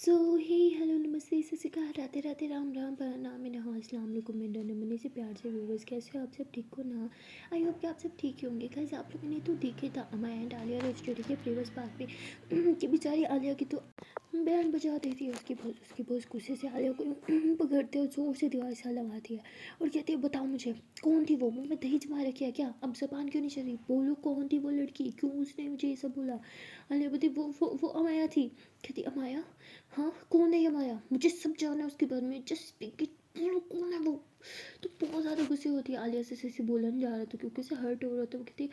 सो हे hello नमस्ते सत श्री अकाल राधे राधे राम राम प्रणाम नमः अस्सलाम वालेकुम मेरे नमने से प्यार से व्यूवर्स कैसे हो आप सब ठीक हो ना। आई होप कि आप सब ठीक ही होंगे। गाइस आप लोगों ने तो देखे था अमाया एंड आलिया लव स्टोरी के प्रीवियस पार्ट में कि बेचारी आलिया की तो बैंड बजा देती है। उसकी बहुत गुस्से से आलिया को पकड़ते और जोर से दीवार से लगाती है और कहती है बताओ मुझे कौन थी वो, मुँह में दही जमा रखी है क्या, अब जबान क्यों नहीं चल रही, बोलो कौन थी वो लड़की, क्यों उसने मुझे ये सब बोला। आलिया बोलती वो अमाया थी। कहती अमाया, हाँ कौन है ये माया, मुझे सब जानना है उसके बारे में, जस्ट स्पीक इट, बोलो कौन है वो। तो बहुत ज़्यादा गुस्से होती है आलिया से बोलने नहीं जा रहा था क्योंकि उसे हर्ट हो रहा था। वो कहती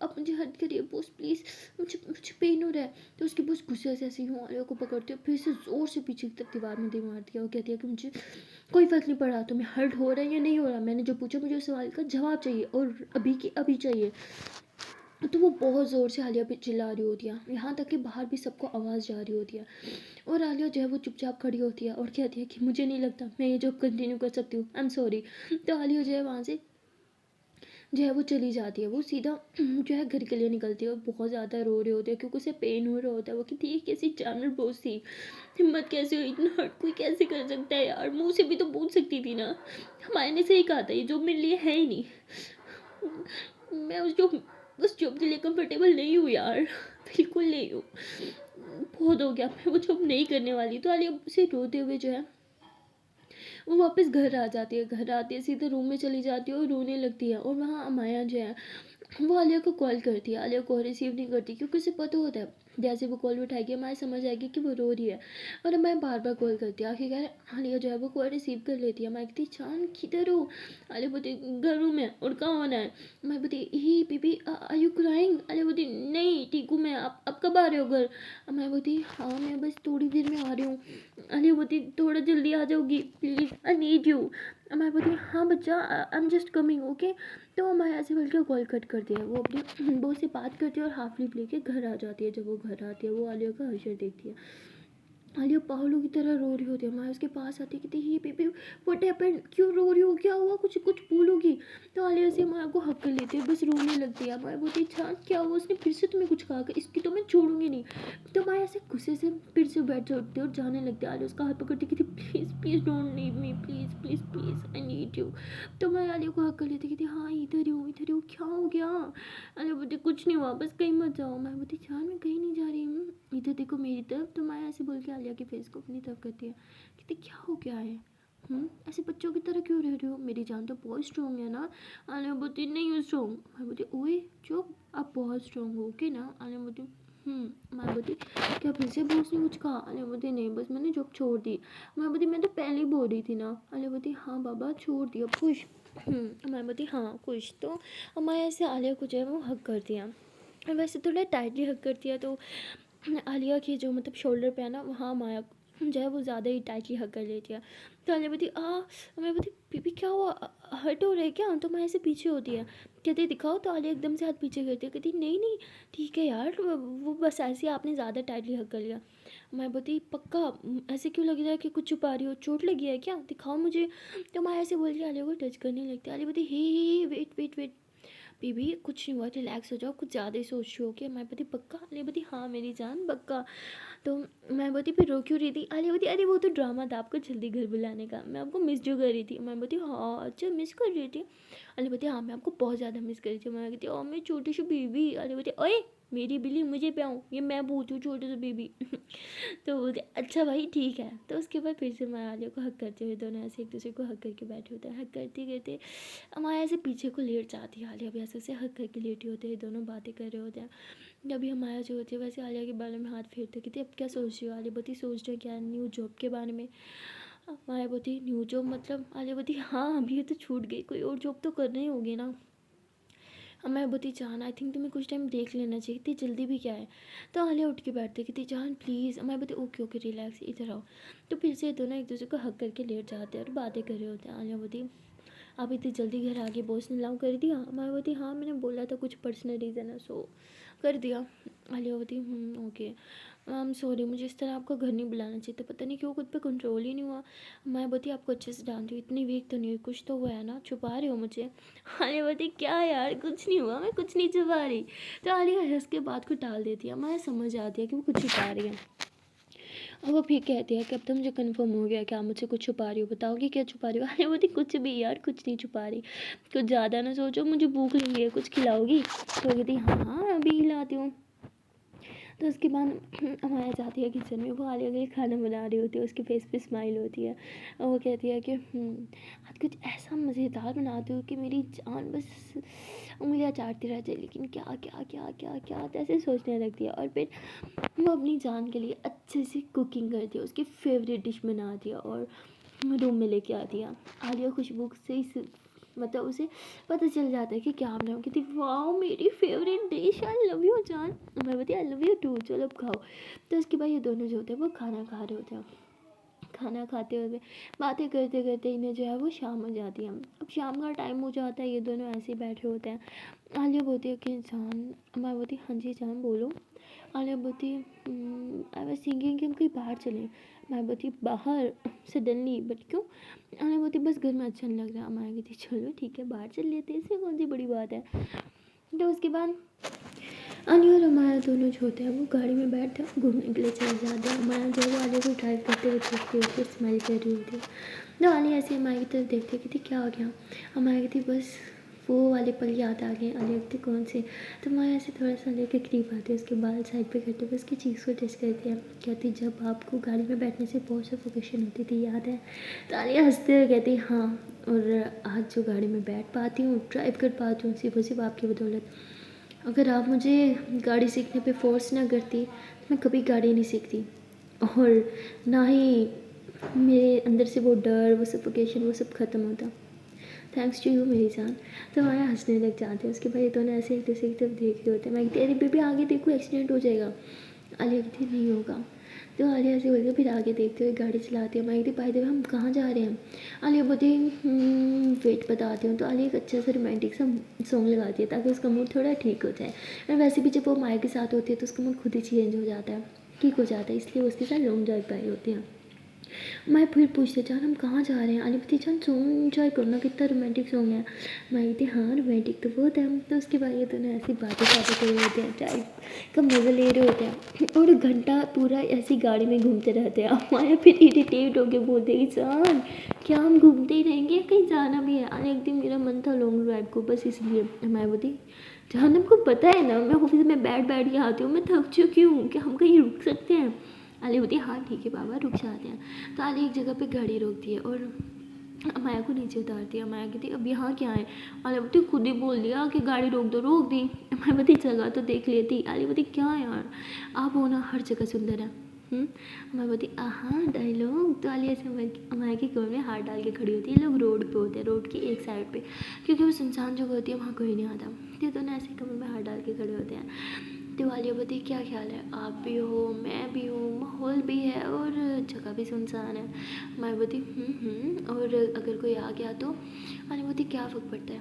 अब मुझे हर्ट करिए बॉस प्लीज़, मुझे पेन हो रहा है। तो उसके बॉस गुस्से से ऐसे यूँ आलिया को पकड़ते हो फिर से ज़ोर से पीछे की तरफ दीवार में दे मार दिया और कहती है कि मुझे कोई फ़र्क नहीं पड़ा तुम्हें हर्ट हो रहा है या नहीं हो रहा, मैंने जो पूछा मुझे उस सवाल का जवाब चाहिए और अभी की अभी चाहिए। तो वो बहुत ज़ोर से आलिया पे चिल्ला रही होती है, यहाँ तक कि बाहर भी सबको आवाज़ जा रही होती है। और आलिया जो है वो चुपचाप खड़ी होती है और कहती है कि मुझे नहीं लगता मैं ये जॉब कंटिन्यू कर सकती हूँ, आई एम सॉरी। तो आलिया जो है वहाँ से जो है वो चली जाती है। वो सीधा जो है घर के लिए निकलती है और बहुत ज़्यादा रो रही होती है क्योंकि उसे पेन हो रहा होता है। वो कहती है कैसी जानवर बोझ थी, हिम्मत कैसे हुई, इतना हर्ट कोई कैसे कर सकता है यार, मुँह से भी तो पूछ सकती थी ना, हमारे ने सही कहा था ये जॉब मेरे लिए है ही नहीं, मैं उस जॉब के लिए कंफर्टेबल नहीं हूँ यार, बिल्कुल नहीं हूँ, बहुत हो गया, मैं वो जॉब नहीं करने वाली। तो आलिया उसे रोते हुए जो है वो वापस घर आ जाती है। घर आती है सीधे रूम में चली जाती है और रोने लगती है। और वहाँ अमाया जो है वो आलिया को कॉल करती है। आलिया कॉल रिसीव नहीं करती क्योंकि उसे पता होता है जैसे वो कॉल उठाएगी अमाया समझ आएगी कि वो रो रही है। और अमाया बार बार कॉल करती है। आखिरकार आलिया जो है वो कॉल रिसीव कर लेती है। अमाया कहती चांद किधर हो। आलिया बोलती घरों में, और कहाँ होना है। मैं बोलती ही बीबी आर यू क्राइंग। आलिया बोलती नहीं ठीक हूँ मैं, आप कब आ रहे हो घर। मैं बोलती हाँ मैं बस थोड़ी देर में आ रही हूँ। अली बोलती थोड़ा जल्दी आ जाओगी प्लीज़, आई नीड यू। मैं बोलती हाँ बच्चा I am just coming okay. तो माया ऐसे बोल के कॉल कट करती है। वो अपनी बो से बात करती है और हाफ लिप लेके घर आ जाती है। जब वो घर आती है वो आलिया का हशर देखती है। आलिया पागलों की तरह रो रही होती है। माया उसके पास आती कहती ही बेबी व्हाट हैपेंड, क्यों रो रही हो, क्या हुआ, कुछ कुछ बोलोगी। तो आलिया से माया को हक कर लेती है, बस रोने लगती है। माया बोलती अच्छा क्या हुआ, उसने फिर से तुम्हें कुछ कहा, इसकी तो मैं छोड़ूंगी नहीं। तो माया ऐसे गुस्से से फिर से बैठ जाती है और जाने लगती है। आलिया उसका हाथ पकड़ती कहती please please don't leave me, please please please I need you. तो मैं आलिया को हक कर लेती कहती हाँ इधर ही हूँ, क्या हो गया। अरे बोलती कुछ नहीं हुआ, बस कहीं मत जाओ। मैं बोलती जान मैं कहीं नहीं जा रही हूँ, इधर देखो मेरी तरफ। तो मैं ऐसे बोल के आलिया के फेस को अपनी तरफ करती है। कहती क्या हो गया है, ऐसे बच्चों की तरह क्यों रह रही हो, मेरी जान तो बहुत स्ट्रॉन्ग है ना। आलिया बोलती नहीं हूँ स्ट्रॉन्ग। मैं बोलती ओए चुप, आप बहुत स्ट्रॉन्ग हो ओके ना। आलिया बोलती मैं बोलती क्या फिर से बॉस ने कुछ कहा। आलिया बोलती नहीं बस मैंने जॉब छोड़ दी। मैं बोलती मैं तो पहले ही बोल रही थी ना। आलिया बोलती हाँ बाबा छोड़ दिया खुश। मैं बोलती हाँ खुश। तो मैं ऐसे आलिया को जो है वो हक करती है। वैसे थोड़ा टाइटली हक करती है तो आलिया के जो मतलब शोल्डर पे है ना वहाँ माया जो है वो ज़्यादा ही टाइटली हक कर लेती है। तो आलिया बोलती मैं बोलती बीबी क्या हुआ, हर्ट हो रहा है क्या। तो माया से पीछे होती है, कहती दिखाओ। तो आलिया एकदम से हाथ पीछे करती है, कहती नहीं नहीं ठीक है यार, वो बस ऐसे ही आपने ज़्यादा टाइटली हक कर लिया। मैं बोलती पक्का, ऐसे क्यों लग रहा है कि कुछ छुपा रही हो, चोट लगी है क्या, दिखाओ मुझे। तो माया ऐसे बोल के आलिया को टच करने लगती है। आलिया बोलती हे वेट वेट वेट बीबी कुछ नहीं हुआ, रिलैक्स हो जाओ, कुछ ज़्यादा ही सोच रही हो क्या। मैं बोलती पक्का। आलिया बोलती हाँ मेरी जान पक्का। तो मैं बोलती फिर रो क्यों रही थी। आलिया बोलती अरे वो तो ड्रामा था आपको जल्दी घर बुलाने का, मैं आपको मिस जो कर रही थी। मैं बोलती हाँ अच्छा मिस कर रही थी। आलिया बोलती हाँ मैं आपको बहुत ज़्यादा मिस कर रही थी। मैं कहती मेरी छोटी सी बेबी। आलिया बोलती ओए मेरी बिल्ली मुझे पे आऊँ, ये मैं बोलती हूँ छोटे से बेबी। तो बोलते अच्छा भाई ठीक है। तो उसके बाद फिर से मैं आलिया को हक करते हुए दोनों ऐसे एक दूसरे को हक करके बैठे होते हैं। हक करते करते हमारे ऐसे पीछे को लेट जाती है। आलिया भी ऐसे से हक करके लेटी होते हैं, दोनों बातें कर रहे होते हैं। जब हमारा जो होती है वैसे आलिया के बारे में हाथ फेरते कहती अब क्या सोच रही हो। आलिया बोती सोच रहे क्या न्यू जॉब के बारे में। माया बोती न्यू जॉब मतलब। आलिया बोती हाँ अभी ये तो छूट गई, कोई और जॉब तो करनी ही होगी ना। मैं बोती जान आई थिंक तुम्हें कुछ टाइम देख लेना चाहिए, इतनी जल्दी भी क्या है। तो आलिया उठ के बैठती कहती जान प्लीज़। मैं बोती ओके ओके रिलैक्स इधर आओ। तो फिर से दोनों एक दूसरे को हक करके लेट जाते हैं और बातें कर रहे होते हैं। आलिया बोती आप इतनी जल्दी घर आके बॉस ने अलाउ कर दिया। मैं बोती हाँ मैंने बोला था कुछ पर्सनल रीज़न है सो कर दिया। आलिया बोती ओके आई एम सॉरी, मुझे इस तरह आपका घर नहीं बुलाना चाहिए था, पता नहीं क्यों खुद पे कंट्रोल ही नहीं हुआ। मैं बोती आपको अच्छे से जानती हूँ, इतनी वीक तो नहीं हुई, कुछ तो हुआ है ना, छुपा रहे हो मुझे। आलिया बोती क्या यार कुछ नहीं हुआ, मैं कुछ नहीं छुपा रही। तो आलिया हंस के बात को टाल देती है। मैं समझ आती है कि वो कुछ छुपा रही है। और वो फिर कहती है कि अब तो मुझे कंफर्म हो गया कि आप मुझसे कुछ छुपा रही हो, बताओगी क्या छुपा रही हो? अरे बोलती कुछ भी यार, कुछ नहीं छुपा रही, कुछ ज़्यादा ना सोचो, मुझे भूख लगी है, कुछ खिलाओगी? तो वो कहती हाँ हाँ अभी खिलाती हूँ। तो उसके बाद अमाया जाती है किचन में, वो आलिया के लिए खाना बना रही होती है, उसके फेस पे स्माइल होती है और वो कहती है कि आज कुछ ऐसा मज़ेदार बनाती हो कि मेरी जान बस उंगलियां चाटती रह जाए, लेकिन क्या क्या क्या क्या क्या तो ऐसे सोचने लगती है। और फिर वो अपनी जान के लिए अच्छे से कुकिंग करती है, उसकी फेवरेट डिश बनाती है और रूम में लेके आती है। आलिया खुशबू से ही मतलब उसे पता चल जाता है कि क्या बनाऊँ, कहती वाह मेरी favourite dish, I love you जान। मैं बोलती आई लव यू टू, चलो अब खाओ। तो उसके बाद ये दोनों जो होते हैं वो खाना खा रहे होते हैं, खाना खाते हुए बातें करते करते इन्हें जो है वो शाम हो जाती है। अब शाम का टाइम हो जाता है, ये दोनों ऐसे ही बैठे होते हैं। आलिया बोलती है कि जान, मैं बोलती हाँ जी जान बोलो। आलिया बोलती आई वाज थिंकिंग कि हम कहीं बाहर चलें। मैं बोलती बाहर सडनली, बट क्यों? आलिया बोलती बस घर में अच्छा नहीं लग रहा। मैं कहती चलो ठीक है बाहर चल लेते हैं, इसमें कौन सी बड़ी बात है। तो उसके बाद अनी और अमाया दोनों जो होते हैं वो गाड़ी में बैठ घूमने के लिए चले जाते हैं। अमाया जो है वो आलिया को ड्राइव करते हुए देखती होती है, स्माइल कर रही होती है। तो आलिया ऐसे अमाया की तरफ देखती कहती क्या हो गया? अमाया कहती बस वो वाले पल याद आ गए। आलिया कहती कौन से? तो अमाया ऐसे थोड़ा सा लेके करीब आती है, उसके बाल साइड पे करते हुए उसकी चीज़ को टेस्ट करती है। कहती जब आपको गाड़ी में बैठने से बहुत सफोकेशन होती थी याद है? तो आलिया हंसते हुए कहती हाँ, और आज जो गाड़ी में बैठ पाती हूँ, ड्राइव कर पाती हूँ, सिर्फ आपकी बदौलत। अगर आप मुझे गाड़ी सीखने पे फोर्स ना करती तो मैं कभी गाड़ी नहीं सीखती, और ना ही मेरे अंदर से वो डर, वो सफोकेशन, वो सब ख़त्म होता। थैंक्स टू यू मेरी जान। तो हमारे हंसने लग जाते हैं। उसके भाई दोनों ऐसे एक दूसरे की तरफ देख रहे होते हैं। मैं कहती अरे बेबी आगे देखो एक्सीडेंट हो जाएगा। आलिया कहती नहीं होगा। तो आलिया ऐसे बोलती फिर आगे देखते हुए गाड़ी चलाती है। मैं कहती भाई देव हम कहाँ जा रहे हैं? आलिया बोलती वेट बताती हूँ। तो आलिया एक अच्छा सा रोमांटिक सा सॉन्ग लगाती है ताकि उसका मूड थोड़ा ठीक हो जाए। और वैसे भी जब वो माया के साथ होती है तो उसका मूड खुद ही चेंज हो जाता है, ठीक हो जाता है, इसलिए वो उसके साथ लॉन्ग ड्राइव पर आई होती है। मैं फिर पूछते जान हम कहाँ जा रहे हैं? आलिया बोलती जान सॉन्ग एंजॉय करो ना, कितना रोमांटिक सॉन्ग है। मैं कहती हाँ रोमांटिक तो बहुत है। तो उसके बाद ये दोनों ऐसी बातें कर रहे होते हैं, ड्राइव का मज़ा ले रहे होते हैं और घंटा पूरा ऐसी गाड़ी में घूमते रहते हैं। माया फिर इरिटेट होके बोलते हैं जान क्या हम घूमते ही रहेंगे, कहीं जाना भी है? एक दिन मेरा मन था लॉन्ग ड्राइव को, बस इसलिए। मैं बोलती जान हमको पता है ना, मैं ऑफिस में बैठ बैठ के आती हूँ, मैं थक चुकी हूँ, क्या हम कहीं रुक सकते हैं? आलिया बोलती है हाँ ठीक है बाबा रुक जाते हैं। तो आलिया एक जगह पे गाड़ी रोकती है और माया को नीचे उतारती है। माया कहती अब यहाँ क्या है? आलिया बोलती खुद ही बोल दिया कि गाड़ी रोक दो, रोक दी। मैं बोलती जगह तो देख लेती। आलिया बोलती क्या यार आप हो ना, हर जगह सुंदर है। मैं बोलती हाँ डायलॉग। तो आलिया ऐसे माया की कमर में हाथ डाल के खड़ी होती है। लोग रोड पे होते हैं, रोड की एक साइड पे, क्योंकि वो सुनसान जगह होती है, वहाँ कोई नहीं आता। तो दोनों ऐसे कमर में हाथ डाल के खड़े होते हैं। तो आलिया बोलती क्या ख्याल है, आप भी हो मैं भी हूँ, माहौल भी है और जगह भी सुनसान है। मैं बोलती और अगर कोई आ गया तो? आलिया बोलती क्या फ़र्क पड़ता है,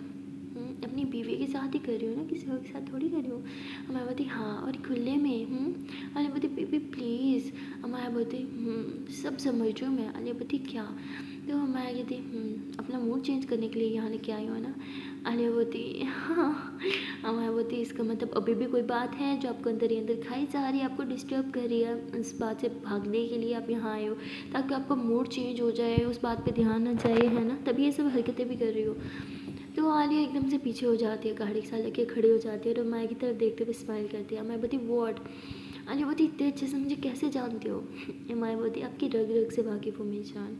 अपनी बीवी के साथ ही कर रही हूँ ना, किसी और के साथ थोड़ी कर रही हूँ। मैं बोलती हाँ और खुले में। आलिया बोलती बेबी प्लीज़। मैं बोलती सब समझ रही हूँ मैं। आलिया बोलती क्या? तो मैं कहती अपना मूड चेंज करने के लिए यहाँ लेके आई हो ना? आलिया बोलती हाँ। मैं बोलती इसका मतलब अभी भी कोई बात है जो आपको अंदर ही अंदर खाई जा रही है, आपको डिस्टर्ब कर रही है, इस बात से भागने के लिए आप यहाँ आए हो ताकि आपका मूड चेंज हो जाए, उस बात पे ध्यान ना जाए, है ना, तभी ये सब हरकतें भी कर रही हो। तो आलिया एकदम से पीछे हो जाती है, गाड़ी के साथ लेके खड़ी हो जाती है और माया की तरफ देखते हुए स्माइल करती है। मैं बोलती वॉट? आलिया बोलती इतने अच्छे से मुझे कैसे जानते हो? माया बोलती आपकी रग रग से वाकिफ़ हूँ मेरी जान।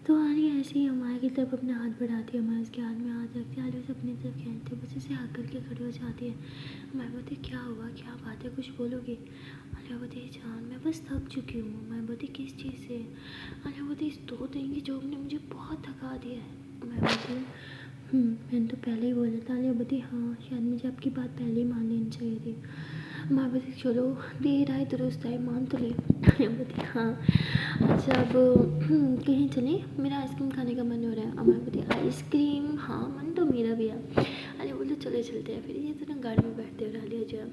तो आलिया ऐसे ही माया की तरफ अपना हाथ बढ़ाती है, माया उसके हाथ में हाथ रखती है। आलिया उसे अपनी तरफ खींचती है, बस उसे हाथ करके खड़ी हो जाती है। मैं बोलती क्या हुआ, क्या बात है, कुछ बोलोगी? आलिया बोलती जान मैं बस थक चुकी हूँ। मैं बोलती किस चीज़ से? आलिया बोलती इस 2 दिन की जॉब ने मुझे बहुत थका दिया है। मैं बोलती मैंने तो पहले ही बोला था। आलिया बोलती हाँ शायद मुझे आपकी बात पहले ही मान लेनी चाहिए थी। मैं बोलती चलो देर आए दुरुस्त आए, मान तो ली। आलिया बोलती हाँ अच्छा अब कहीं चलें, मेरा आइसक्रीम खाने का मन हो रहा है। मैं बोलती आइसक्रीम हाँ मन तो मेरा भी है। आलिया बोलती चलो चलते हैं। फिर ये तो ना गाड़ी में बैठते और आलिया जो है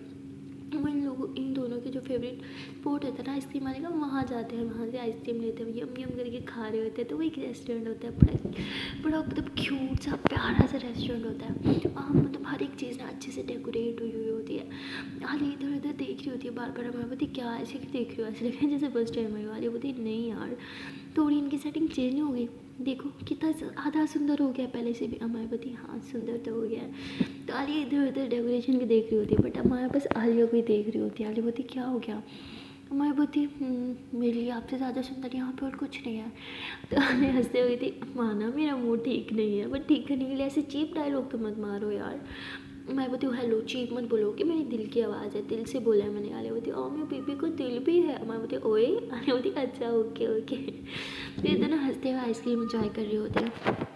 वो इन दोनों के जो फेवरेट स्पॉट होता है ना आइसक्रीम वाले का, वहाँ जाते हैं, वहाँ से आइसक्रीम लेते हैं, यम यम करके खा रहे होते हैं। तो वो एक रेस्टोरेंट होता है, बड़ा बड़ा मतलब क्यूट सा प्यारा सा रेस्टोरेंट होता है। वहाँ मतलब हर एक चीज़ ना अच्छे से डेकोरेट हुई हुई होती है। आली इधर उधर देख रही होती है बार बार, मैं बोलती क्या ऐसे क्यों देख रही हो, ऐसे लग रहा है जैसे फर्स्ट टाइम आई हो। आली बोलती नहीं यार, थोड़ी इनकी सेटिंग चेंज हो गई, देखो कितना आधा सुंदर हो गया पहले से भी। अमायवती हाँ सुंदर तो हो गया है। तो आलिया इधर उधर डेकोरेशन भी देख रही होती है, बट अमाया बस आलिया को ही देख रही होती है। आलिया बोलती क्या हो गया, अमायवती मेरे लिए आपसे ज़्यादा सुंदर यहाँ पे और कुछ नहीं है। तो आलिया हंसते हुए थी, माना मेरा मूड ठीक नहीं है, बट ठीक करने के लिए ऐसे चीप डायलॉग तो मत मारो यार। मैं बोलती हूँ हेलो चीप मत बोलो कि मेरी दिल की आवाज़ है, दिल से बोला है मैंने। आलिया बोलती ओ मेरे बेबी को दिल भी है। मैं बोलती ओए। आलिया बोलती अच्छा ओके ओके। तो ये दोनों हंसते हुए आइसक्रीम इंजॉय कर रही होती है।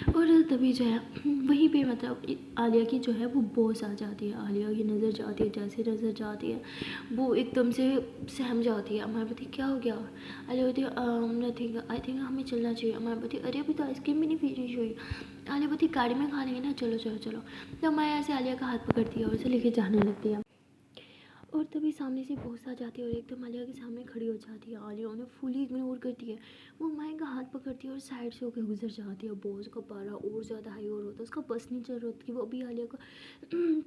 और तभी जो है वहीं पे मतलब आलिया की जो है वो बॉस आ जाती है। आलिया की नज़र जाती है, जैसे नज़र जाती है वो एकदम से सहम जाती है। मैं बोलती क्या हो गया। आलिया बोलती नथिंग, आई थिंक हमें चलना चाहिए। मैं बोलती अरे अभी तो आइसक्रीम भी नहीं फिनिश हुई। आलिया बोलती गाड़ी में खा लेंगे ना, चलो चलो चलो। तो मैं ऐसे आलिया का हाथ पकड़ती है और उसे लेके जाने लगती है। और तभी सामने से बॉस आ जाती है और एकदम आलिया के सामने खड़ी हो जाती है। आलिया उन्हें फुली इग्नोर करती है, वो माई का हाथ पकड़ती है और साइड से होकर गुजर जाती है। बॉस का पारा और ज़्यादा हाई और होता है, उसका बस नहीं चल रहा कि वो अभी आलिया को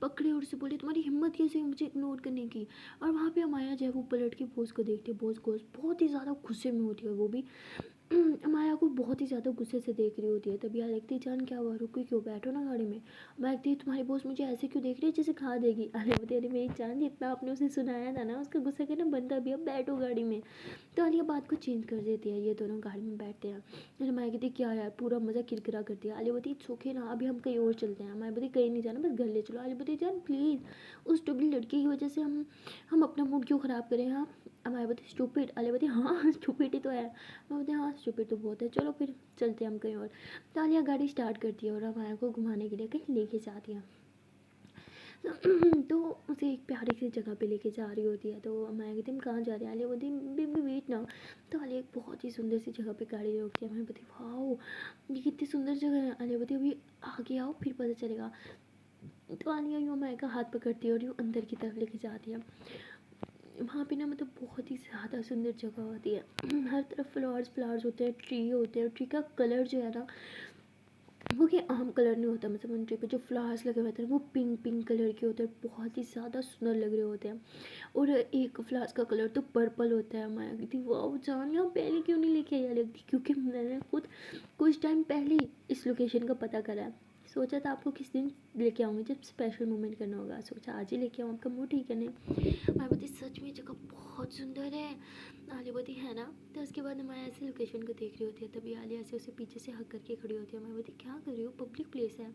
पकड़े और उसे बोले तुम्हारी हिम्मत कैसे हुई मुझे इग्नोर करने की। और वहाँ पे अमाया जो है वो पलट के बॉस को देखती है। बॉस बहुत ही ज़्यादा गुस्से में होती है, वो भी माया को बहुत ही ज़्यादा गुस्से से देख रही होती है। तभी आ देखती जान क्या हुआ, रुको क्यों, बैठो ना गाड़ी में। मैं देखती तुम्हारी बॉस मुझे ऐसे क्यों देख रही है जैसे खा देगी। अरे बोलती अरे मेरी जान जितना आपने उसे सुनाया था ना उसका गुस्सा करना बनता भी, अब बैठो गाड़ी में। तो आलिया बात को चेंज कर देती है, ये दोनों गाड़ी में बैठते हैं। अरे मैं कहती क्या यार पूरा मज़ा किरकिरा कर दिया। आलिया बोलती इट्स ओके ना, अभी हम कहीं और चलते हैं। मैं बोलती कहीं नहीं जाना, बस घर ले चलो। आलिया बोलती जान प्लीज़ उस टुबली लड़की की वजह से हम अपना मूड क्यों ख़राब करें। हाँ मैं बोलती स्टूपिड। आलिया बोलती हाँ स्टूपिड ही तो है। मैं बोलती हाँ स्टूपिड तो बहुत है, चलो फिर चलते हैं हम कहीं और। तो आलिया गाड़ी स्टार्ट करती है और अमाया को घुमाने के लिए कहीं लेके जाती है। तो उसे एक प्यारी सी जगह पे लेके जा रही होती है। तो अमाया कहती हम कहाँ जा रहे हैं। आलिया बोलती बेबी वेट ना। तो आलिया एक बहुत ही सुंदर सी जगह पे गाड़ी रोकती है। मैं बोलती वाह ये कितनी सुंदर जगह है। आलिया बोलती अभी आगे आओ फिर पता चलेगा। तो आलिया यूँ अमाया का हाथ पकड़ती है और यूँ अंदर की तरफ लेके जाती है। वहाँ पे ना मतलब बहुत ही ज़्यादा सुंदर जगह होती है, हर तरफ फ्लावर्स होते हैं, ट्री होते हैं। ट्री का कलर जो है ना वो कि आम कलर नहीं होता, मतलब उन ट्री पे जो फ्लावर्स लगे हुए होते हैं वो पिंक पिंक कलर के होते हैं, बहुत ही ज़्यादा सुंदर लग रहे होते हैं। और एक फ्लावर्स का कलर तो पर्पल होता है। मैं कहती वाह जान यहाँ पहले क्यों नहीं लेके आई लगती, क्योंकि मैंने खुद कुछ टाइम पहले ही इस लोकेशन का पता करा है। सोचा था आपको किस दिन लेके आऊँगी जब स्पेशल मोमेंट करना होगा, सोचा आज ही लेके आऊँ, आपका मूड ठीक है नहीं। मैं बोलती सच में जगह बहुत सुंदर है। आलिया बोलती है ना। तो उसके बाद मैं ऐसे लोकेशन को देख रही होती है, तभी आलिया ऐसे उसे पीछे से हक करके खड़ी होती है। मैं बोलती क्या कर रही हो, पब्लिक प्लेस है।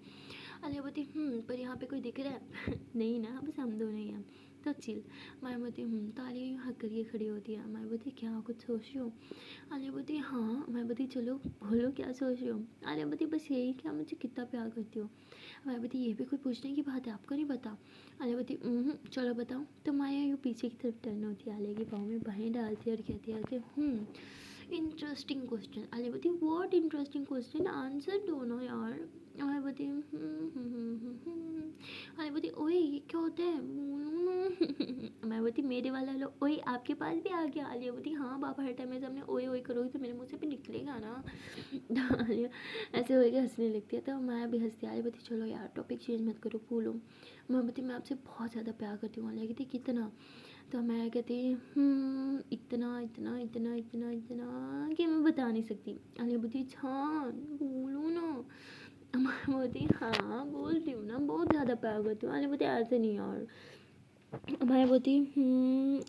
आलिया बोलती पर यहाँ पे कोई दिख रहा है नहीं ना, बस हम दोनों ही हैं तो चिल। मैं बोलती तो आलिया यूँ हक करके खड़ी होती है। मैं बोलती क्या कुछ सोच रही हो। आलिया बोलती हाँ। मैं बोलती चलो बोलो क्या सोच रही हो। आलिया बोलती बस यही कि आप मुझे कितना प्यार करती हो। मैं बोलती ये भी कोई पूछने की बात है, आपको नहीं पता। आलिया बोलती चलो बताओ। तो माया यूँ पीछे की तरफ टर्न होती है, आलिया की पाँव में बाहें डालती है और कहती है कि इंटरेस्टिंग क्वेश्चन। आलिया बोलती व्हाट इंटरेस्टिंग क्वेश्चन, आंसर दो ना यार। आलिया बोलती आलिया बोलती ओए ये क्या होता है बोलो ना। मैं बोलती मेरे वाला लो ओए आपके पास भी आ गया। आलिया बोलती हाँ बाबा हर टाइम में सामने ओए ओए करोगी तो मेरे मुँह से भी निकलेगा ना। तो आलिया ऐसे हो के हंसने लगती है, तो मैं भी हंसती। आलिया बोलती चलो यार टॉपिक चेंज मत करो भूलो। मैं बोलती मैं आपसे बहुत ज़्यादा प्यार करती हूँ। आलिया कहती कितना। तो मैं कहती इतना इतना इतना इतना इतना कि मैं बता नहीं सकती। आलिया बोलती हाँ बोलो ना। मैं बोलती हाँ बोल रही हूँ ना बहुत ज़्यादा प्यार करती हूँ। आलिया बोलती ऐसे नहीं यार। मैं बोलती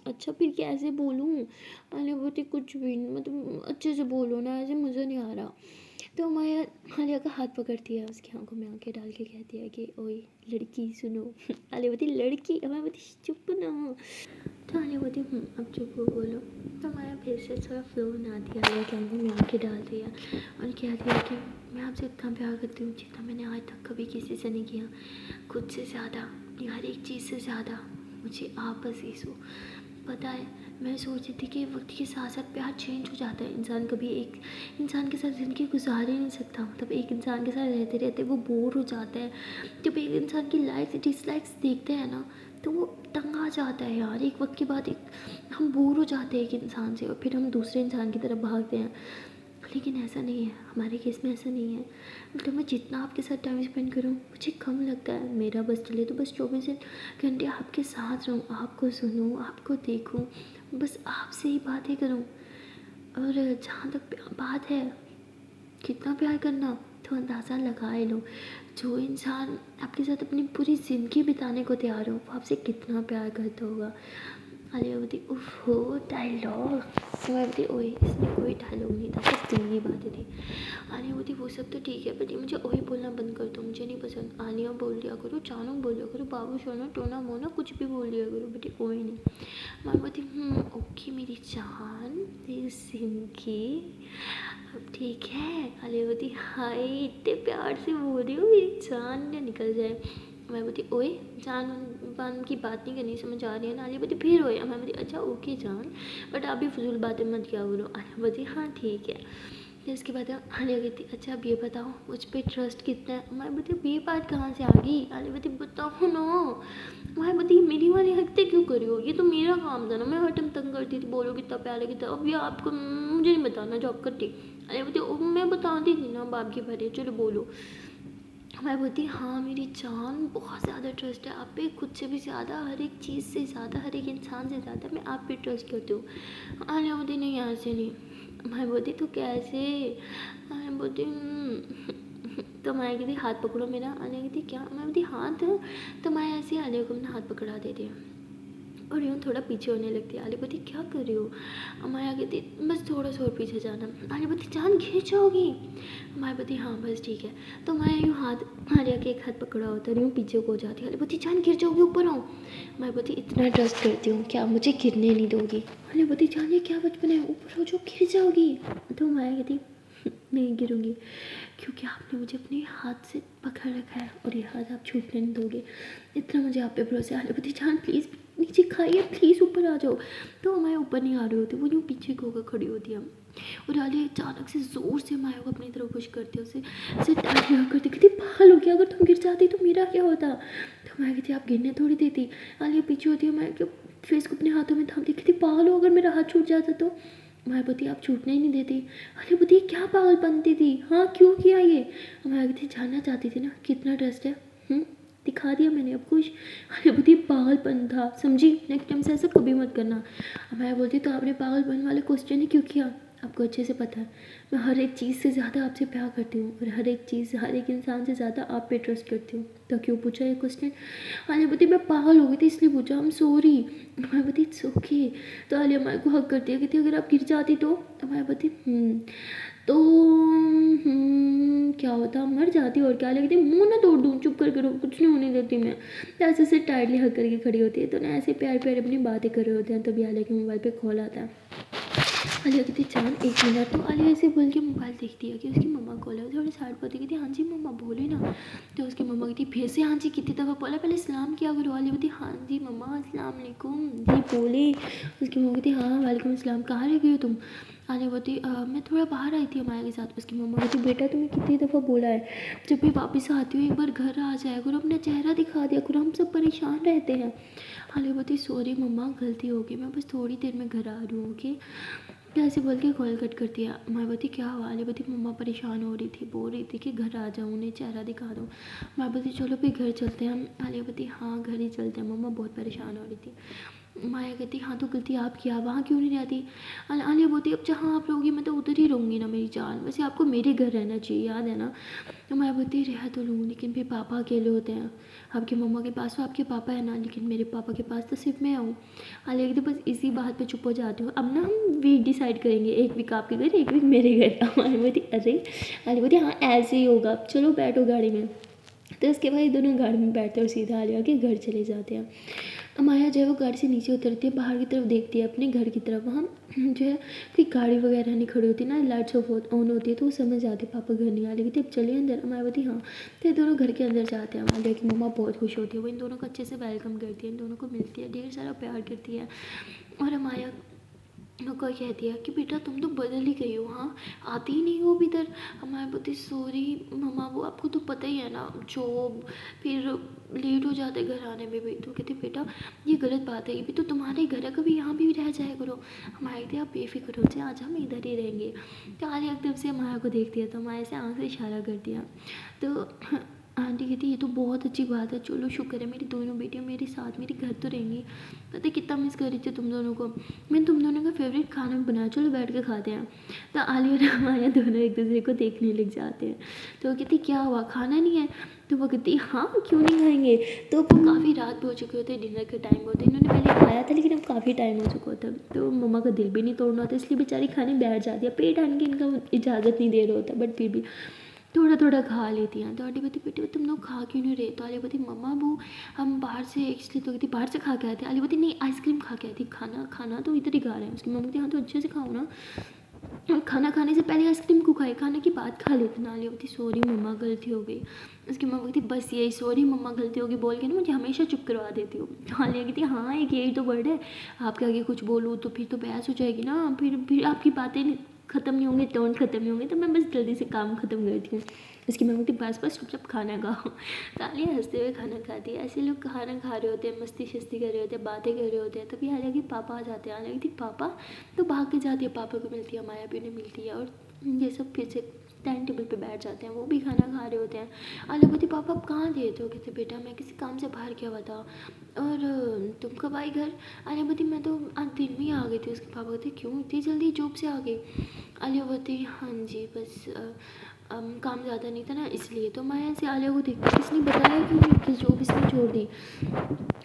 अच्छा फिर कैसे बोलूँ। आलिया बोलती कुछ भी नहीं, मतलब अच्छे से बोलो ना, ऐसे मुझे नहीं आ रहा। तो माया आलिया का हाथ पकड़ती है, उसकी आंखों में आंखें डाल के कहती है कि ओए लड़की सुनो। आलिया बोलती लड़की, मैं बोलती चुप ना। तो आलिया बोलती अब चुप हो बोलो। तो माया फिर से थोड़ा फ्लो बनाती है, आलिया की आंखों में आंखें डालती है और कहती है कि मैं आपसे इतना प्यार करती हूँ जितना मैंने आज तक कभी किसी से नहीं किया, खुद से ज़्यादा, अपनी हर एक चीज़ से ज़्यादा मुझे आप अज़ीज़ हो। पता है मैं सोच रही थी कि वक्त के साथ साथ प्यार चेंज हो जाता है, इंसान कभी एक इंसान के साथ ज़िंदगी गुजार ही नहीं सकता, मतलब एक इंसान के साथ रहते रहते वो बोर हो जाता है। जब एक इंसान की लाइक्स डिसलाइक्स देखते हैं ना तो वो तंग आ जाता है यार। एक वक्त के बाद एक हम बोर हो जाते हैं एक इंसान से और फिर हम दूसरे इंसान की तरफ भागते हैं। लेकिन ऐसा नहीं है, हमारे केस में ऐसा नहीं है। मतलब मैं जितना आपके साथ टाइम स्पेंड करूँ मुझे कम लगता है। मेरा बस चले तो बस 24 घंटे आपके साथ रहूँ, आपको सुनूँ, आपको देखूँ, बस आपसे ही बातें करूँ। और जहाँ तक बात है कितना प्यार करना, तो अंदाज़ा लगा ही लो। जो इंसान आपके साथ अपनी पूरी ज़िंदगी बिताने को तैयार हो वो आपसे कितना प्यार करता होगा। आलिया बोलती उफ हो डायलॉग। मैं बोलती ओए इसमें कोई डायलॉग नहीं था, सिर्फ 3 ही बातें थी। आलिया बोलती वो सब तो ठीक है बट ये मुझे ओए बोलना बंद कर दो, मुझे नहीं पसंद। आलिया बोल दिया करो, चानू बोल दिया करो, बाबू सोना टोना मोना कुछ भी बोल दिया करो, बेटी ओए नहीं। मैं बोलती ओके मेरी जान मेरी जिंदगी अब ठीक है। आलिया बोलती हाय इतने प्यार से बोल रही हो मेरी जान ना निकल जाए। मैं बोलती ओए जान पान की बात नहीं करनी, समझ आ रही है ना। आलिया बोलती फिर ओए। मैं बोलती अच्छा ओके जान बट आप भी फजूल बातें मत किया करो। आलिया बोलती हाँ ठीक है। फिर इसके बाद आलिया कहती अच्छा अब ये बताओ मुझ पर ट्रस्ट कितना है। मैं बोलती अब ये बात कहाँ से आ गई। आलिया बोलती बताओ ना। मैं बोलती मेरी वाली हरकतें क्यों करी हो, ये तो मेरा काम था ना, मैं हर टाइम तंग करती थी, बोलो कितना प्यार कितना। अब ये आपको मुझे नहीं बताना जो आप करती। आलिया बोलती मैं बताती थी ना बाप की भरे, चलो बोलो। मैं बोलती हाँ मेरी जान बहुत ज़्यादा ट्रस्ट है आप पे, खुद से भी ज़्यादा, हर एक चीज़ से ज़्यादा, हर एक इंसान से ज़्यादा मैं आप पे ट्रस्ट करती हूँ। आलिया बोलती नहीं ऐसे नहीं। मैं बोलती तो कैसे। मैं बोलती तो मैं कहती हाथ पकड़ो मेरा। आलिया कहती क्या। मैं बोलती हाथ। तो मैं ऐसे आलिया को अपना हाथ पकड़ा देती हूँ और यूँ थोड़ा पीछे होने लगती है। आलिया बोलती क्या कर रही हो। माया कहती बस थोड़ा सा और पीछे जाना। आलिया बोलती जान घिर जाओगी। माया बोलती हाँ बस ठीक है। तो मैं यूँ हाथ आलिया के एक हाथ पकड़ा होता है यूँ पीछे को जाती है। आलिया बोलती जान गिर जाओगी ऊपर आओ। मैं बोलती इतना ट्रस्ट करती हूँ क्या मुझे गिरने नहीं दोगी। आलिया बोलती जान ये क्या बचपन है, ऊपर हो जो गिर जाओगी। तो माया कहती नहीं गिरूँगी क्योंकि आपने मुझे अपने हाथ से पकड़ रखा है और ये हाथ आप छूटने नहीं दोगे, इतना मुझे आप पे भरोसा है। आलिया बोलती जान प्लीज़ नीचे खाइए प्लीज़ ऊपर आ जाओ। तो मैं ऊपर नहीं आ रही होती, वो यूँ पीछे को होकर खड़ी होती है और आलिया अचानक से ज़ोर से माया को अपनी तरफ पुश करती है, उसे टाइट करती कहती पागल हो गया, अगर तुम गिर जाती तो मेरा क्या होता। तो मैं कहती आप गिरने थोड़ी देती। आलिया पीछे होती है, मैं फेस को अपने हाथों में थामती कहती पागल हो, अगर मेरा हाथ छूट जाता तो। मैं बोलती आप छूटने ही नहीं देती। अरे बोलती क्या पागल बनती थी, हाँ क्यों किया ये। मैं कहती जानना चाहती थी ना कितना ट्रस्ट है, दिखा दिया मैंने अब खुश। अरे बोलती पागलपन था समझी, नेक्स्ट टाइम से ऐसा कभी मत करना। मैं बोलती तो आपने पागलपन वाले क्वेश्चन ही क्यों किया, आपको अच्छे से पता है मैं हर एक चीज़ से ज़्यादा आपसे प्यार करती हूँ और हर एक चीज़ हर एक इंसान से ज़्यादा आप पे ट्रस्ट करती हूँ, तो क्यों पूछा ये क्वेश्चन। आलिया बोलती मैं पागल हो गई थी इसलिए पूछा, हम सॉरी। मैं बोलती इट्स ओके। तो आलिया माँ को हक करती है, कहती अगर आप गिर जाती तो। मैं बोलती तो क्या होता मर जाती और क्या। लगती मुंह ना तोड़ दूँ, चुप करके रहो कुछ नहीं होने देती मैं। तो ऐसे से टाइटली हक करके खड़ी होती है। तो ना ऐसे प्यार प्यार अपनी बातें कर रहे होते हैं, तभी आलिया के मोबाइल पे कॉल आता है। आलिया कहती जान 1 मिनट। तो आलिया ऐसे बोल के मोबाइल देखती है कि उसकी मम्मा कॉल है, थोड़ी साइड पर कहती हाँ जी मम्मा बोले ना। तो उसकी मम्मा कहती फिर से हाँ जी कितनी दफ़ा बोला, पहले सलाम किया करो। आलिया कहती हाँ जी मम्मा अस्सलाम वालेकुम जी बोले। उसकी मम्मा कहती हाँ वालेकुम अस्सलाम, कहाँ रह गई हो तुम। आलिया बोलती मैं थोड़ा बाहर आई थी अमाया के साथ। उसकी मम्मा कहती बेटा तुम्हें कितनी दफ़ा बोला है जब भी वापस आती हो एक बार घर आ जाया करो, अपना चेहरा दिखा दिया करो, हम सब परेशान रहते हैं। आलिया बोलती सॉरी मम्मा गलती हो गई, मैं बस थोड़ी देर में घर आ रही हूँ ओके। ऐसे बोल के कॉल कट कर दिया। मैं बोलती क्या हुआ। आलिया बोलती मम्मा परेशान हो रही थी, बोल रही थी कि घर आ जाऊँ उन्हें चेहरा दिखा दूँ। मैं बोलती चलो फिर घर चलते हैं हम। आलिया बोलती हाँ घर ही चलते हैं, मम्मा बहुत परेशान हो रही थी। माया कहती हाँ तो गलती आपकी, आप वहाँ क्यों नहीं रहती। आलिया बोलती अब जहाँ आप रहोगी मैं तो उधर ही रहूँगी ना मेरी जान, वैसे आपको मेरे घर रहना चाहिए याद है ना। तो मैं बोलती रह तो लूँ लेकिन फिर पापा अकेले होते हैं, आपकी मम्मा के पास तो आपके पापा है ना, लेकिन मेरे पापा के पास तो सिर्फ मैं हूँ। आलिया कहती बस इसी बात पे चुप हो जाती हूँ, अब ना हम वीक डिसाइड करेंगे, एक वीक आपके घर एक वीक मेरे घर। आलिया बोलती अरे। आलिया बोलती हाँ ऐसे ही होगा, चलो बैठो गाड़ी में। तो उसके बाद दोनों गाड़ी में बैठते हैं और सीधा आलिया के घर चले जाते हैं। माया जो है वो गाड़ी से नीचे उतरती है, बाहर की तरफ देखती है अपने घर की तरफ। वहाँ जो है कोई गाड़ी वगैरह नहीं खड़ी होती ना, लाइट्स ऑन होती है, तो वो समझ जाती है पापा घर नहीं आ रही थी, अब चलिए अंदर। माया बोलती हाँ। तो ये दोनों घर के अंदर जाते हैं। माया की मम्मा बहुत खुश होती है, वो इन दोनों को अच्छे से वेलकम करती है, इन दोनों को मिलती है, ढेर सारा प्यार करती है। और माया कोई कह दिया कि बेटा तुम तो बदल ही गई हो, हाँ आती ही नहीं हो अभी इधर। हमारे बोलती सॉरी मम्मा, वो आपको तो पता ही है ना, जॉब, फिर लेट हो जाते घर आने में भी। तो कहती बेटा ये गलत बात है, ये भी तो तुम्हारे घर है, कभी यहाँ भी रह जाया करो। हमारे थे आप बेफिक्र हो जाए, आज हम इधर ही रहेंगे। तो आलिया एकदम से माया को देख दिया, तो माया से आँख से इशारा कर दिया। तो आंटी कहती ये तो बहुत अच्छी बात है, चलो शुक्र है मेरी दोनों बेटियां मेरे साथ मेरे घर तो रहेंगी। पता है कितना मिस कर रही थी तुम दोनों को, मैंने तुम दोनों का फेवरेट खाना भी बनाया, चलो बैठ के खाते हैं। तो आलिया और माया दोनों एक दूसरे को देखने लग जाते हैं। तो वो कहती क्या हुआ, खाना नहीं है? तो वो कहती हाँ क्यों नहीं खाएंगे। तो वो काफ़ी रात हो चुके होते, डिनर का टाइम होता, इन्होंने पहले खाया था लेकिन अब काफ़ी टाइम हो चुका होता। तो मम्मा का दिल भी नहीं तोड़ना होता, इसलिए बेचारी खाने बैठ जाती है। पेट आने की इनका इजाज़त नहीं दे रहा होता, बट फिर भी थोड़ा थोड़ा खा लेती हैं। तो आंटी बोलती बेटे तुम लोग खा क्यों नहीं रहे? तो आलिया बोलती मम्मा वो हम बाहर से, एक्चुअली तो कहती बाहर से खा के आए थे। आलिया बोलती नहीं आइसक्रीम खा के आई थी, खाना खाना तो इधर ही खा रहे हैं। उसकी मम्मी कहती हाँ तो अच्छे से खाओ ना, और खाना खाने से पहले आइसक्रीम को खाए, खाने की बात खा लेते ना। आलिया बोलती सॉरी मम्मा गलती हो गई। उसकी मम्मा कहती बस यही सॉरी मम्मा गलती होगी बोल के ना मुझे हमेशा चुप करवा देती हो। आलिया कहती हाँ एक यही तो वर्ड है, आपके आगे कुछ बोलूँ तो फिर तो बहस हो जाएगी ना, फिर आपकी बातें ख़त्म नहीं होंगे, टोन ख़त्म नहीं होंगे, तो मैं बस जल्दी से काम ख़त्म करती हूँ। उसकी मम्मी की बस बस चुपचाप खाना खाओ। तो आलिया हंसते हुए खाना खाती है। ऐसे लोग खाना खा रहे होते हैं, मस्ती शस्ती कर रहे होते हैं, बातें कर रहे होते हैं, तभी आलिया के पापा आ जाते हैं। आलिया कहती पापा, तो भाग के जाती है, पापा को मिलती है, माया भी उन्हें मिलती है, और ये सब फिर से डाइनिंग टेबल पे बैठ जाते हैं, वो भी खाना खा रहे होते हैं। आलिया बोलती पापा आप कहाँ गए थे? कहते बेटा मैं किसी काम से बाहर गया हुआ था, और तुम कब आई घर? आलिया बोलती मैं तो आज दिन में ही आ गई थी। उसके पापा कहते क्यों इतनी जल्दी जॉब से आ गई? आलिया बोलती हाँ जी बस काम ज़्यादा नहीं था ना इसलिए। तो माया से आलिया को देखती इसने बताया कि किस जॉब इसने छोड़ दी।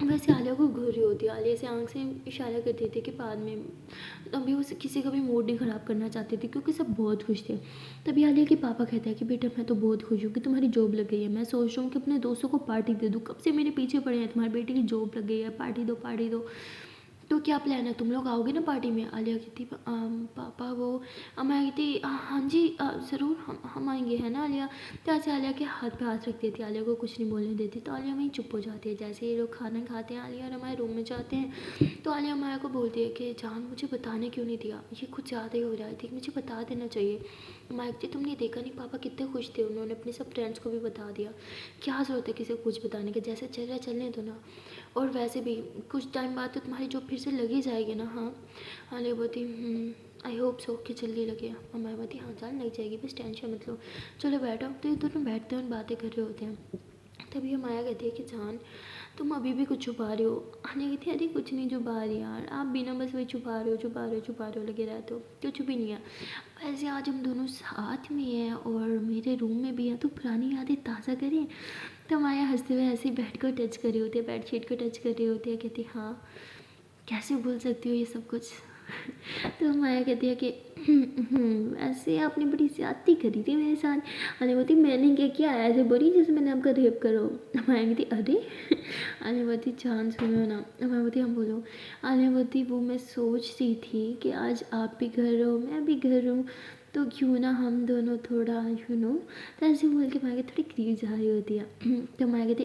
वैसे आलिया को घूर रही होती है, आलिया से आंख से इशारा करती थी कि बाद में, अभी वो किसी का भी मूड नहीं ख़राब करना चाहते थे क्योंकि सब बहुत खुश थे। तभी आलिया के पापा कहते हैं कि बेटा मैं तो बहुत खुश हूँ कि तुम्हारी जॉब लग गई है, मैं सोच रहा हूँ कि अपने दोस्तों को पार्टी दे दूँ, कब से मेरे पीछे पड़े हैं तुम्हारी बेटी की जॉब लग गई है, पार्टी दो पार्टी दो। तो क्या प्लान है, तुम लोग आओगे ना पार्टी में? आलिया कहती पापा वो, मैं कहती हाँ जी ज़रूर हम आएंगे है ना आलिया। तो ऐसे आलिया के हाथ पे हाथ रख देती, आलिया को कुछ नहीं बोलने देती। तो आलिया वहीं चुप हो जाती है। जैसे ये लोग खाना खाते हैं, आलिया और हमारे रूम में जाते हैं, तो आलिया माया को बोलती है कि जान मुझे बताने क्यों नहीं दिया, ये कुछ ज़्यादा ही हो रहा है, ठीक मुझे बता देना चाहिए। माया कहती तुमने देखा नहीं पापा कितने खुश थे, उन्होंने अपने सब फ्रेंड्स को भी बता दिया, क्या ज़रूरत है किसी को कुछ बताने की, जैसे चल रहा है चलने दो ना, और वैसे भी कुछ टाइम बाद तो तुम्हारी जॉब फिर से लगी जाएगी ना। हाँ आलिया बोलती आई होप सो कि जल्दी लगे। माया बोलती हाँ जान लग जाएगी, बस टेंशन मत लो, चलो बैठो। तो ये दोनों बैठते हैं और बातें कर रहे होते हैं। तभी माया कहती है कि जान तुम अभी भी कुछ छुपा रहे हो। आलिया कहती है अरे कुछ नहीं छुपा रही यार, आप बिना बस वही छुपा रहे हो छुपा रहे हो छुपा रहे हो लगे रहते हो, कुछ भी नहीं है। वैसे आज हम दोनों साथ में हैं और मेरे रूम में भी हैं, तो पुरानी यादें ताज़ा करें। तो माया हंसते हुए ऐसे बेड को टच कर रही होती है, बेडशीट को टच कर रही होती है, कहती हाँ कैसे भूल सकती हो ये सब कुछ। तो माया कहती है कि ऐसे आपने बड़ी ज़्यादती करी थी मेरे साथ। अरे बोलती मैंने क्या किया, ऐसे बोली जैसे मैंने आपका रेप करो। माया कहती अरे आलिया बोलती जान सुनो ना। माया बोलती हम बोलो। आलिया बोलती वो मैं सोच रही थी कि आज आप भी घर हो मैं भी घर हूँ, तो क्यों ना हम दोनों थोड़ा तो ऐसे बोल के माया थोड़ी करीब जा रही होती है। तो माया कहती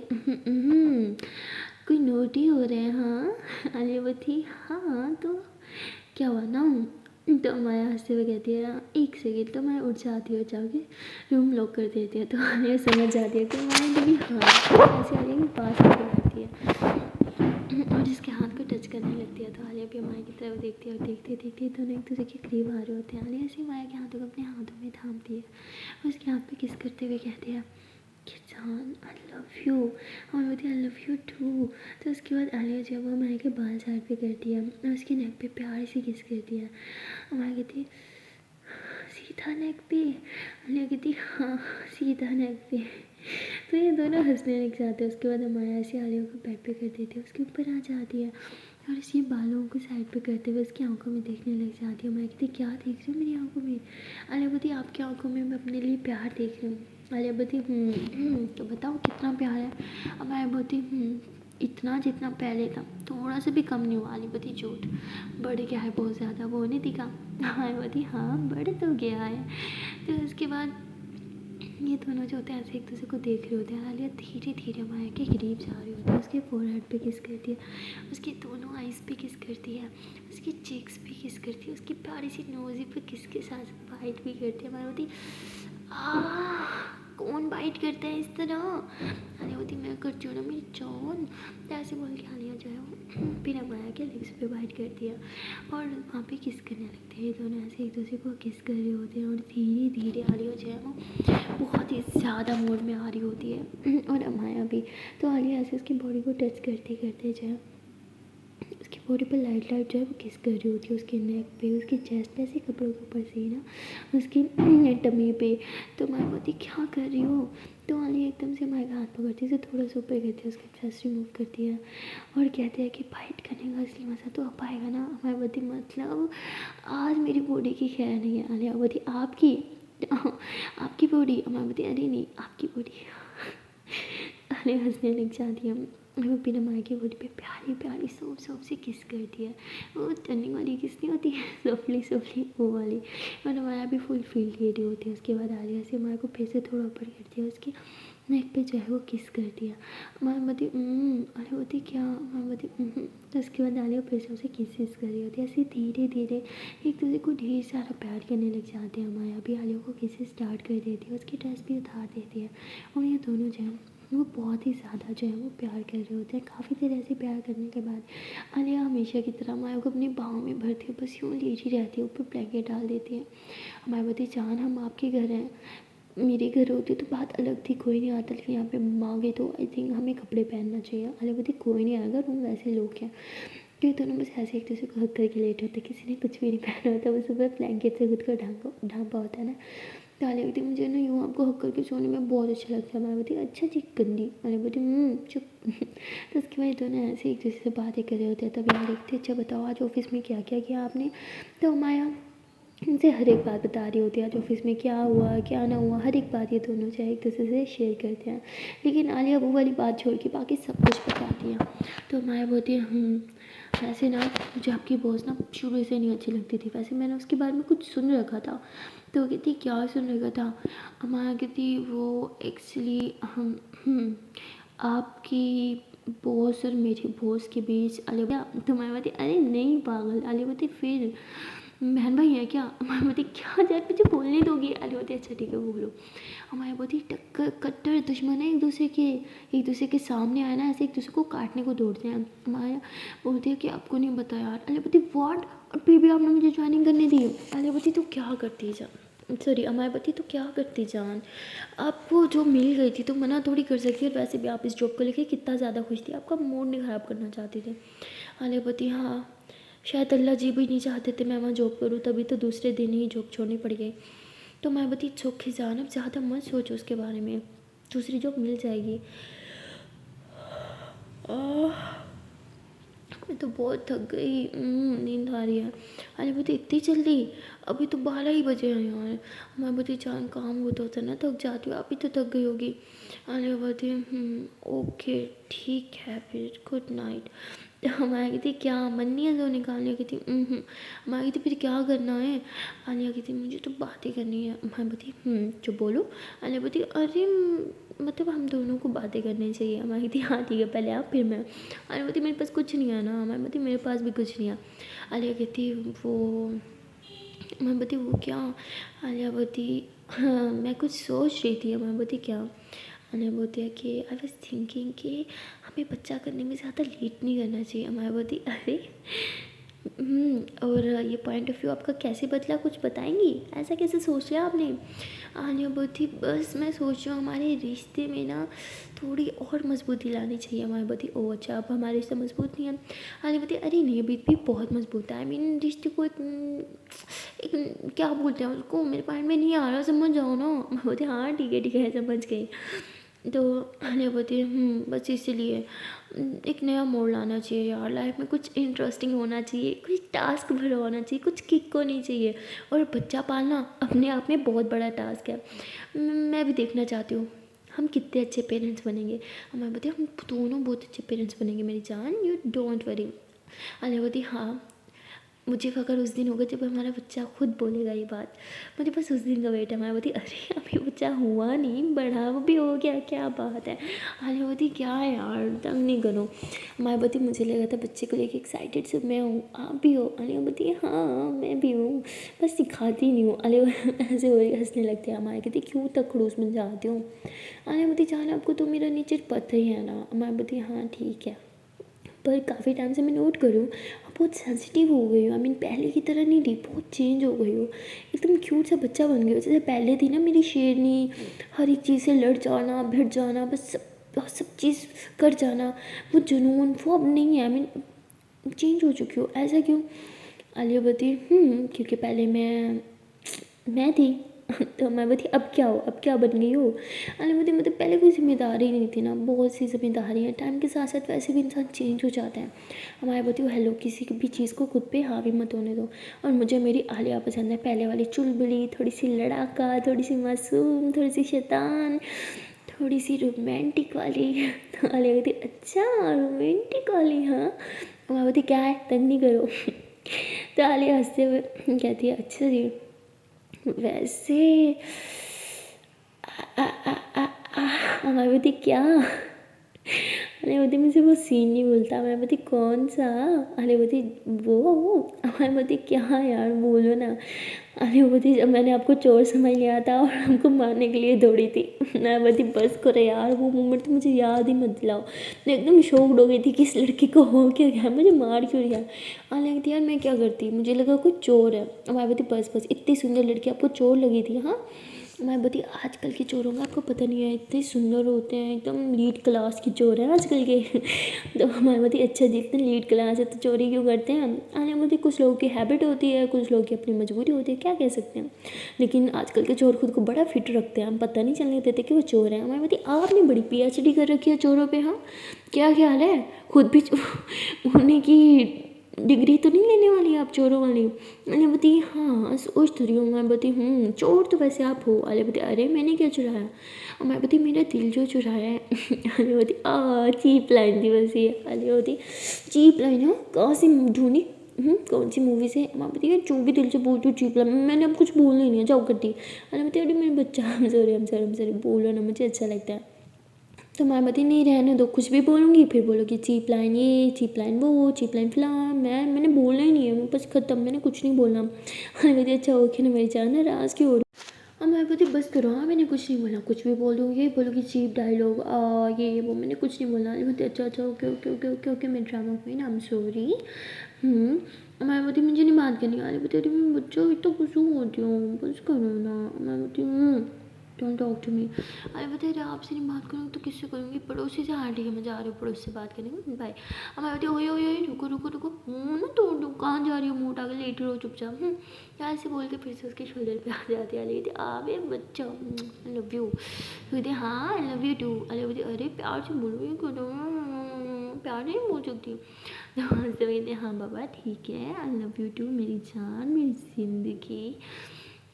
कोई नोटी हो रहे हैं हाँ? आलिया बोलती हाँ तो क्या हुआ ना? तो माया हंसते हुए कहती है एक सेकेंड। तो माया उठ जाती है, जाके रूम लॉक कर देती है। तो आलिया समझ जाती है कि माया भी हाँ ऐसे आलिया के पास आके बैठती है और जिसके हाथ को टच करने लगती है। तो आलिया भी माया की तरफ देखती है और देखते देखते दोनों एक दूसरे के करीब आ रहे होते हैं। आलिया ऐसे माया के हाथों को अपने हाथों में थामती है और उसके हाथ पे किस करते हुए कहती है कि जान आई लव यू। और बोलती आई लव यू टू। तो उसके बाद आलिया जब वो माया के बाल झाड़ पे करती है और उसके नेक पे प्यार से किस करती है, माया कहती सीधा नेक पे। आलिया कहती हाँ सीधा नेक पे। तो ये दोनों हंसने लग जाते हैं। उसके बाद माया ऐसे आलिया को बेड पे कर देती है, उसके ऊपर आ जाती है और उसके बालों को साइड पे करते हुए उसकी आंखों में देखने लग जाती है। मैं कहती क्या देख रही हो मेरी आंखों में? आलिया बोलती आपकी आंखों में मैं अपने लिए प्यार देख रही हूँ। आलिया बोलती तो बताओ कितना प्यार है? अब मैं बोलती इतना जितना पहले था, थोड़ा सा भी कम नहीं हुआ। आलिया बोलती झूठ, बढ़ गया है बहुत ज़्यादा, वो नहीं दिखा? आलिया बोलती हाँ बढ़ तो गया है। तो उसके बाद ये दोनों जो होते हैं ऐसे एक दूसरे को देख रहे होते हैं। आलिया धीरे धीरे माया के करीब जा रही होती है, उसके फोरहेड पे किस करती है, उसकी दोनों आइज़ पे किस करती है, उसकी चीक्स पे किस करती है, उसकी प्यारी सी नोज़ी पे किस के साथ बाइट भी करती है। माया होती कौन बाइट करता है इस तरह। आलिया होती मैं करती हूँ ना मेरी जान। तो ऐसे बोल के आलिया जो है वो बिना माया के लिप्स पे बाइट करती है और वहाँ पे किस करने लगते हैं। ये दोनों ऐसे एक दूसरे को किस कर रहे होते हैं और धीरे धीरे आलिया जो है वो बहुत ही ज़्यादा मूड में आ रही होती है और माया भी। तो आलिया ऐसे उसकी बॉडी को टच करते करते जो है उसकी बॉडी पर लाइट लाइट जो है वो किस कर रही होती है, उसके नेक पे, उसकी चेस्ट पे, ऐसे कपड़ों के ऊपर से ही ना उसकी टमी पे। तो माया बोलती क्या कर रही हो। तो आलिया एकदम से माया का हाथ पकड़ती है, थोड़ा सा ऊपर करती है, उसका चेस्ट रिमूव करती है और कहते हैं कि फाइट करने का असली मज़ा तो अब आएगा ना। माया बोलती मतलब आज मेरी बॉडी की खैर नहीं है। आलिया बोलती आपकी बॉडी। माया बोलती अरे नहीं आपकी बॉडी। अरे हंसने लग जाती है। वो बिना माया की बॉडी पे प्यारी प्यारी सॉफ्ट से किस करती है। वो टर्निंग वाली किस नहीं होती है, सॉफ्टली वो वाली। और माया भी फुल फील ले रही होती है। उसके बाद आलिया से माया को फिर से थोड़ा ऊपर करती है, उसकी नेक पे जो है वो किस करती है। माया बोलती अरे होती क्या। माया बोलती तो उसके बाद आलिया फिर से उसे किस कर रही होती है। ऐसे धीरे धीरे एक दूसरे को ढेर सारा प्यार करने लग जाते हैं। माया भी आलिया को किस स्टार्ट कर देती है, उसकी ड्रेस भी उतार देती है और ये दोनों जो है वो बहुत ही ज़्यादा जो है वो प्यार कर रहे होते हैं। काफ़ी देर ऐसे प्यार करने के बाद आलिया हमेशा की तरह माया को अपनी बाहों में भरती है, बस यूँ लेटी रहती है, ऊपर ब्लैंकेट डाल देती है। माया बोलती जान हम आपके घर हैं, मेरे घर होती तो बात अलग थी, कोई नहीं आता, लेकिन यहाँ पे मांगे तो आई थिंक हमें कपड़े पहनना चाहिए। आलिया बोलती कोई नहीं आएगा, रूम वैसे लोग हैं। क्योंकि दोनों बस ऐसे एक दूसरे को हक करके लेटे होते, किसी ने कुछ भी नहीं पहना होता, बस ऊपर ब्लैंकेट से खुद को ढांपा होता है ना। तो आलिया बोलती मुझे ना यूँ आपको हक करके सोने में बहुत अच्छा लगता है। मैं बोलती अच्छा जी गंदी। आलिया बोलती चुप। तो उसके बाद दोनों ऐसे एक दूसरे से बातें कर रहे होते हैं। तभी आलिया देखते अच्छा बताओ आज ऑफिस में क्या क्या किया आपने। तो माया उनसे हर एक बात बता रही होती है, आज ऑफिस में क्या हुआ क्या ना हुआ, हर एक बात ये दोनों चाहे एक दूसरे से शेयर करते हैं। लेकिन आलिया वो वाली बात छोड़ के बाकी सब कुछ बताती है। तो माया बोलती है वैसे ना मुझे आपकी बॉस ना शुरू से नहीं अच्छी लगती थी, वैसे मैंने उसके बारे में कुछ सुन रखा था। तो कहती क्या सुन रखा था। माया कहती वो एक्चुअली हम आपकी बॉस और मेरी बॉस के बीच। आलिया तो माया बोलती अरे नहीं पागल। आलिया बोलती फिर बहन भाई है क्या। माया बोलती क्या जाए मुझे बोलने दोगी। आलिया बोलती अच्छा ठीक है बोलो। माया बोलती टक्कर कट्टर दुश्मन है एक दूसरे के सामने आए ना ऐसे एक दूसरे को काटने को दौड़ते हैं। माया बोलती है कि आपको नहीं पता यार। आलिया बोलती व्हाट और फिर भी आपने मुझे ज्वाइनिंग करने दी। आलिया बोलती तो क्या करती जान, सॉरी माया बोलती तो क्या करती जान, आपको जो मिल गई थी तो मना थोड़ी कर सकती है। वैसे भी आप इस जॉब को लेकर कितना ज़्यादा खुश थी, आपका मूड नहीं ख़राब करना चाहती थी। आलिया बोलती हाँ शायद अल्लाह जी भी नहीं चाहते थे मैं वहाँ जॉब करूँ, तभी तो दूसरे दिन ही जॉब छोड़नी पड़ गई। तो मैं बोलती चौखी जान अब ज़्यादा मत सोचो उसके बारे में, दूसरी जॉब मिल जाएगी। मैं तो बहुत थक गई, नींद आ रही है। अरे बोलती इतनी जल्दी, अभी तो 12 ही बजे हैं यार। मैं बोलती जान काम होता होता ना थक जाती हूँ, अभी तो थक गई होगी। अरे बोलती ओके ठीक है फिर गुड नाइट। मैं कहती क्या मन नहीं है जो निकालने की थी। मैं कहती फिर क्या करना है। आलिया कहती मुझे तो बातें करनी है। मैं बोलती जो बोलो। आलिया बोलती अरे मतलब हम दोनों को बातें करनी चाहिए। मैं कहती हाँ ठीक है पहले आप फिर मैं। आलिया बोलती मेरे पास कुछ नहीं है ना। मैं बोलती मेरे पास भी कुछ नहीं है। आलिया कहती वो मैं बोलती वो क्या। आलिया बोलती हाँ मैं कुछ सोच रही थी। मैं बोलती क्या। आलिया बोलती है कि आई वॉज थिंकिंग कि हमें बच्चा करने में ज़्यादा लेट नहीं करना चाहिए। मैं बोलती अरे और ये पॉइंट ऑफ व्यू आपका कैसे बदला कुछ बताएंगी, ऐसा कैसे सोच लिया आपने। आलिया बोलती बस मैं सोच रही हूँ हमारे रिश्ते में ना थोड़ी और मजबूती लानी चाहिए। हमारी बोलती ओह अच्छा अब हमारा रिश्ता मजबूत नहीं है। आलिया बोलती अरे नहीं अभी भी बहुत मजबूत है। आई मीन रिश्ते को एक क्या बोलते हैं उसको, मेरे माइंड में नहीं आ रहा, समझ जाओ ना। मैं बोलती हाँ ठीक है समझ गई। तो आलिया बोलती बस इसीलिए एक नया मोड़ लाना चाहिए यार, लाइफ में कुछ इंटरेस्टिंग होना चाहिए, कुछ टास्क भरा होना चाहिए, कुछ किक होनी चाहिए। और बच्चा पालना अपने आप में बहुत बड़ा टास्क है। मैं भी देखना चाहती हूँ हम कितने अच्छे पेरेंट्स बनेंगे। मैं बोलती हम दोनों बहुत अच्छे पेरेंट्स बनेंगे मेरी जान, यू डोंट वरी। आलिया बोलती हाँ मुझे फ़क्र उस दिन होगा जब हमारा बच्चा खुद बोलेगा ये बात। मुझे बस उस दिन का वेट है। मैं बोलती अरे अभी बच्चा हुआ नहीं, बड़ा वो भी हो गया, क्या बात है। आलिया बोलती क्या है यार, तंग नहीं करो। मैं बोलती मुझे लगा था बच्चे को लेके एक्साइटेड सिर्फ मैं हूँ, आप भी हो। आलिया बोलती हाँ मैं भी हूँ, बस सिखाती नहीं हूँ। आलिया ऐसे हो हंसने लगते हैं। हमारे कहती क्यों तक खड़ूस बन जाती हूँ। आलिया बोलती जान आपको तो मेरा नेचर पता ही है ना। मैं बोलती हाँ ठीक है, पर काफ़ी टाइम से मैं नोट करूँ आप बहुत सेंसिटिव हो गई हो। आई मीन पहले की तरह नहीं रही, बहुत चेंज हो गई हो, एकदम क्यूट सा बच्चा बन गई हो। जैसे पहले थी ना मेरी शेरनी, हर एक चीज़ से लड़ जाना, भिड़ जाना, बस सब चीज़ कर जाना, वो जुनून वो अब नहीं है। आई मीन चेंज हो चुकी हो, ऐसा क्यों। आलिया बताती क्योंकि पहले मैं थी तो मैं बोली अब क्या हो, अब क्या बन गई हो। अरे मुझे मतलब पहले कोई जिम्मेदारी नहीं थी ना, बहुत सी जिम्मेदारी हैं। टाइम के साथ साथ वैसे भी इंसान चेंज हो जाता है। हमारे बोलती हूँ हेलो, किसी की भी चीज़ को खुद पे हावी मत होने दो। और मुझे मेरी आलिया पसंद है, पहले वाली चुलबुली, थोड़ी सी लड़ाका, थोड़ी सी मासूम, थोड़ी सी शैतान, थोड़ी सी रोमांटिक वाली। तो आलिया कहती अच्छा रोमांटिक वाली, हाँ। मैं बोलती क्या है, तंग नहीं करो। तो आलिया हंसते हुए कहती है अच्छा जी, वैसे हमारी बोलती क्या। अरे बोलती मुझे वो सीन नहीं बोलता। मैं बोलती कौन सा। अरे बोलती वो। हमारी बोलती क्या यार बोलो ना। अरे बोलती जब मैंने आपको चोर समझ लिया था और हमको मारने के लिए दौड़ी थी। मैं बोलती बस करो यार, वो मोमेंट तो मुझे याद ही मत दिलाओ। मैं एकदम शॉक्ड हो गई थी कि इस लड़की को हो क्या गया, मुझे मार क्यों दिया। लगती यार मैं क्या करती, मुझे लगा कोई चोर है। मैं बोलती बस इतनी सुंदर लड़की आपको चोर लगी थी, हाँ। मैं बोलती आजकल के चोरों का आपको पता नहीं है, इतने सुंदर होते हैं, एकदम लीड क्लास के चोर हैं आजकल के। तो हमारी बोलती अच्छा जितने लीड क्लास है तो चोरी क्यों करते हैं। आने बोलती कुछ लोगों की हैबिट होती है, कुछ लोगों की अपनी मजबूरी होती है, क्या कह सकते हैं। लेकिन आजकल के चोर खुद को बड़ा फिट रखते हैं, हम पता नहीं चलने देते कि वो चोर हैं। हमारी बोलती आपने बड़ी PhD कर रखी है चोरों पर, हाँ क्या ख्याल है, खुद भी होने की डिग्री तो नहीं लेने वाली आप चोरों वाली। अरे बती हाँ सोच तो रही हूँ। मैं बती चोर तो वैसे आप हो। अरे बती अरे मैंने क्या चुराया। और मैं बती मेरा दिल जो चुराया है। अरे बती चीप लाइन थी बस ये। अरे बती चीप लाइन है, कहाँ से ढूंढी, कौन सी मूवी से। मैं बती जो भी दिल से बोलती हूँ चीप लाइन, मैंने अब कुछ बोलना ही नहीं है, जाओ करती। अरे बती अरे मेरे बच्चा हम सॉरी बोलो ना, मुझे अच्छा लगता है। तो मैं बती नहीं रहने दो, कुछ भी बोलूँगी फिर बोलोगी चीप लाइन ये, चीप लाइन वो, चीप लाइन फलान। मैंने बोलना ही नहीं है, बस खत्म, मैंने कुछ नहीं बोलना। हाँ बोलती अच्छा ओके ना मेरी जान, नाराज़ क्यों हो रही। और मैं बोलती बस करो, हाँ मैंने कुछ नहीं बोला, कुछ भी बोल दूँगी, बोलोगी चीप डायलॉग ये वो, मैंने कुछ नहीं बोला। बोलती अच्छा okay okay okay okay okay मैं drama queen, I am sorry. मैं बोलती मुझे नहीं बात करनी। अरे बोलती अरे मैं बच्चों इतना गुस्सा होती हूँ, बस करो ना। मैं बोलती डोंट टॉक टू मी। अरे बता रहे आपसे नहीं बात करूँगी तो किससे करूँगी, पड़ोसी से। हाँ ठीक है मैं जा रही हूँ पड़ोस से बात करने, बाय। अब मैं बोलती ओए रुको ना तोड़ दो, कहाँ जा रही हो, मुँह उठा के लेटी रहो चुपचाप। यार ऐसे बोल के फिर से उसके शोल्डर पे आ जाती है। लेती आवे बच्चा आई लव यू। कहते हाँ आई लव यू टू। अरे बोलती अरे प्यार से बोलो, ये करो प्यार नहीं बोल सकती। तो कहते हाँ बाबा ठीक है, आई लव यू टू मेरी जान, मेरी जिंदगी,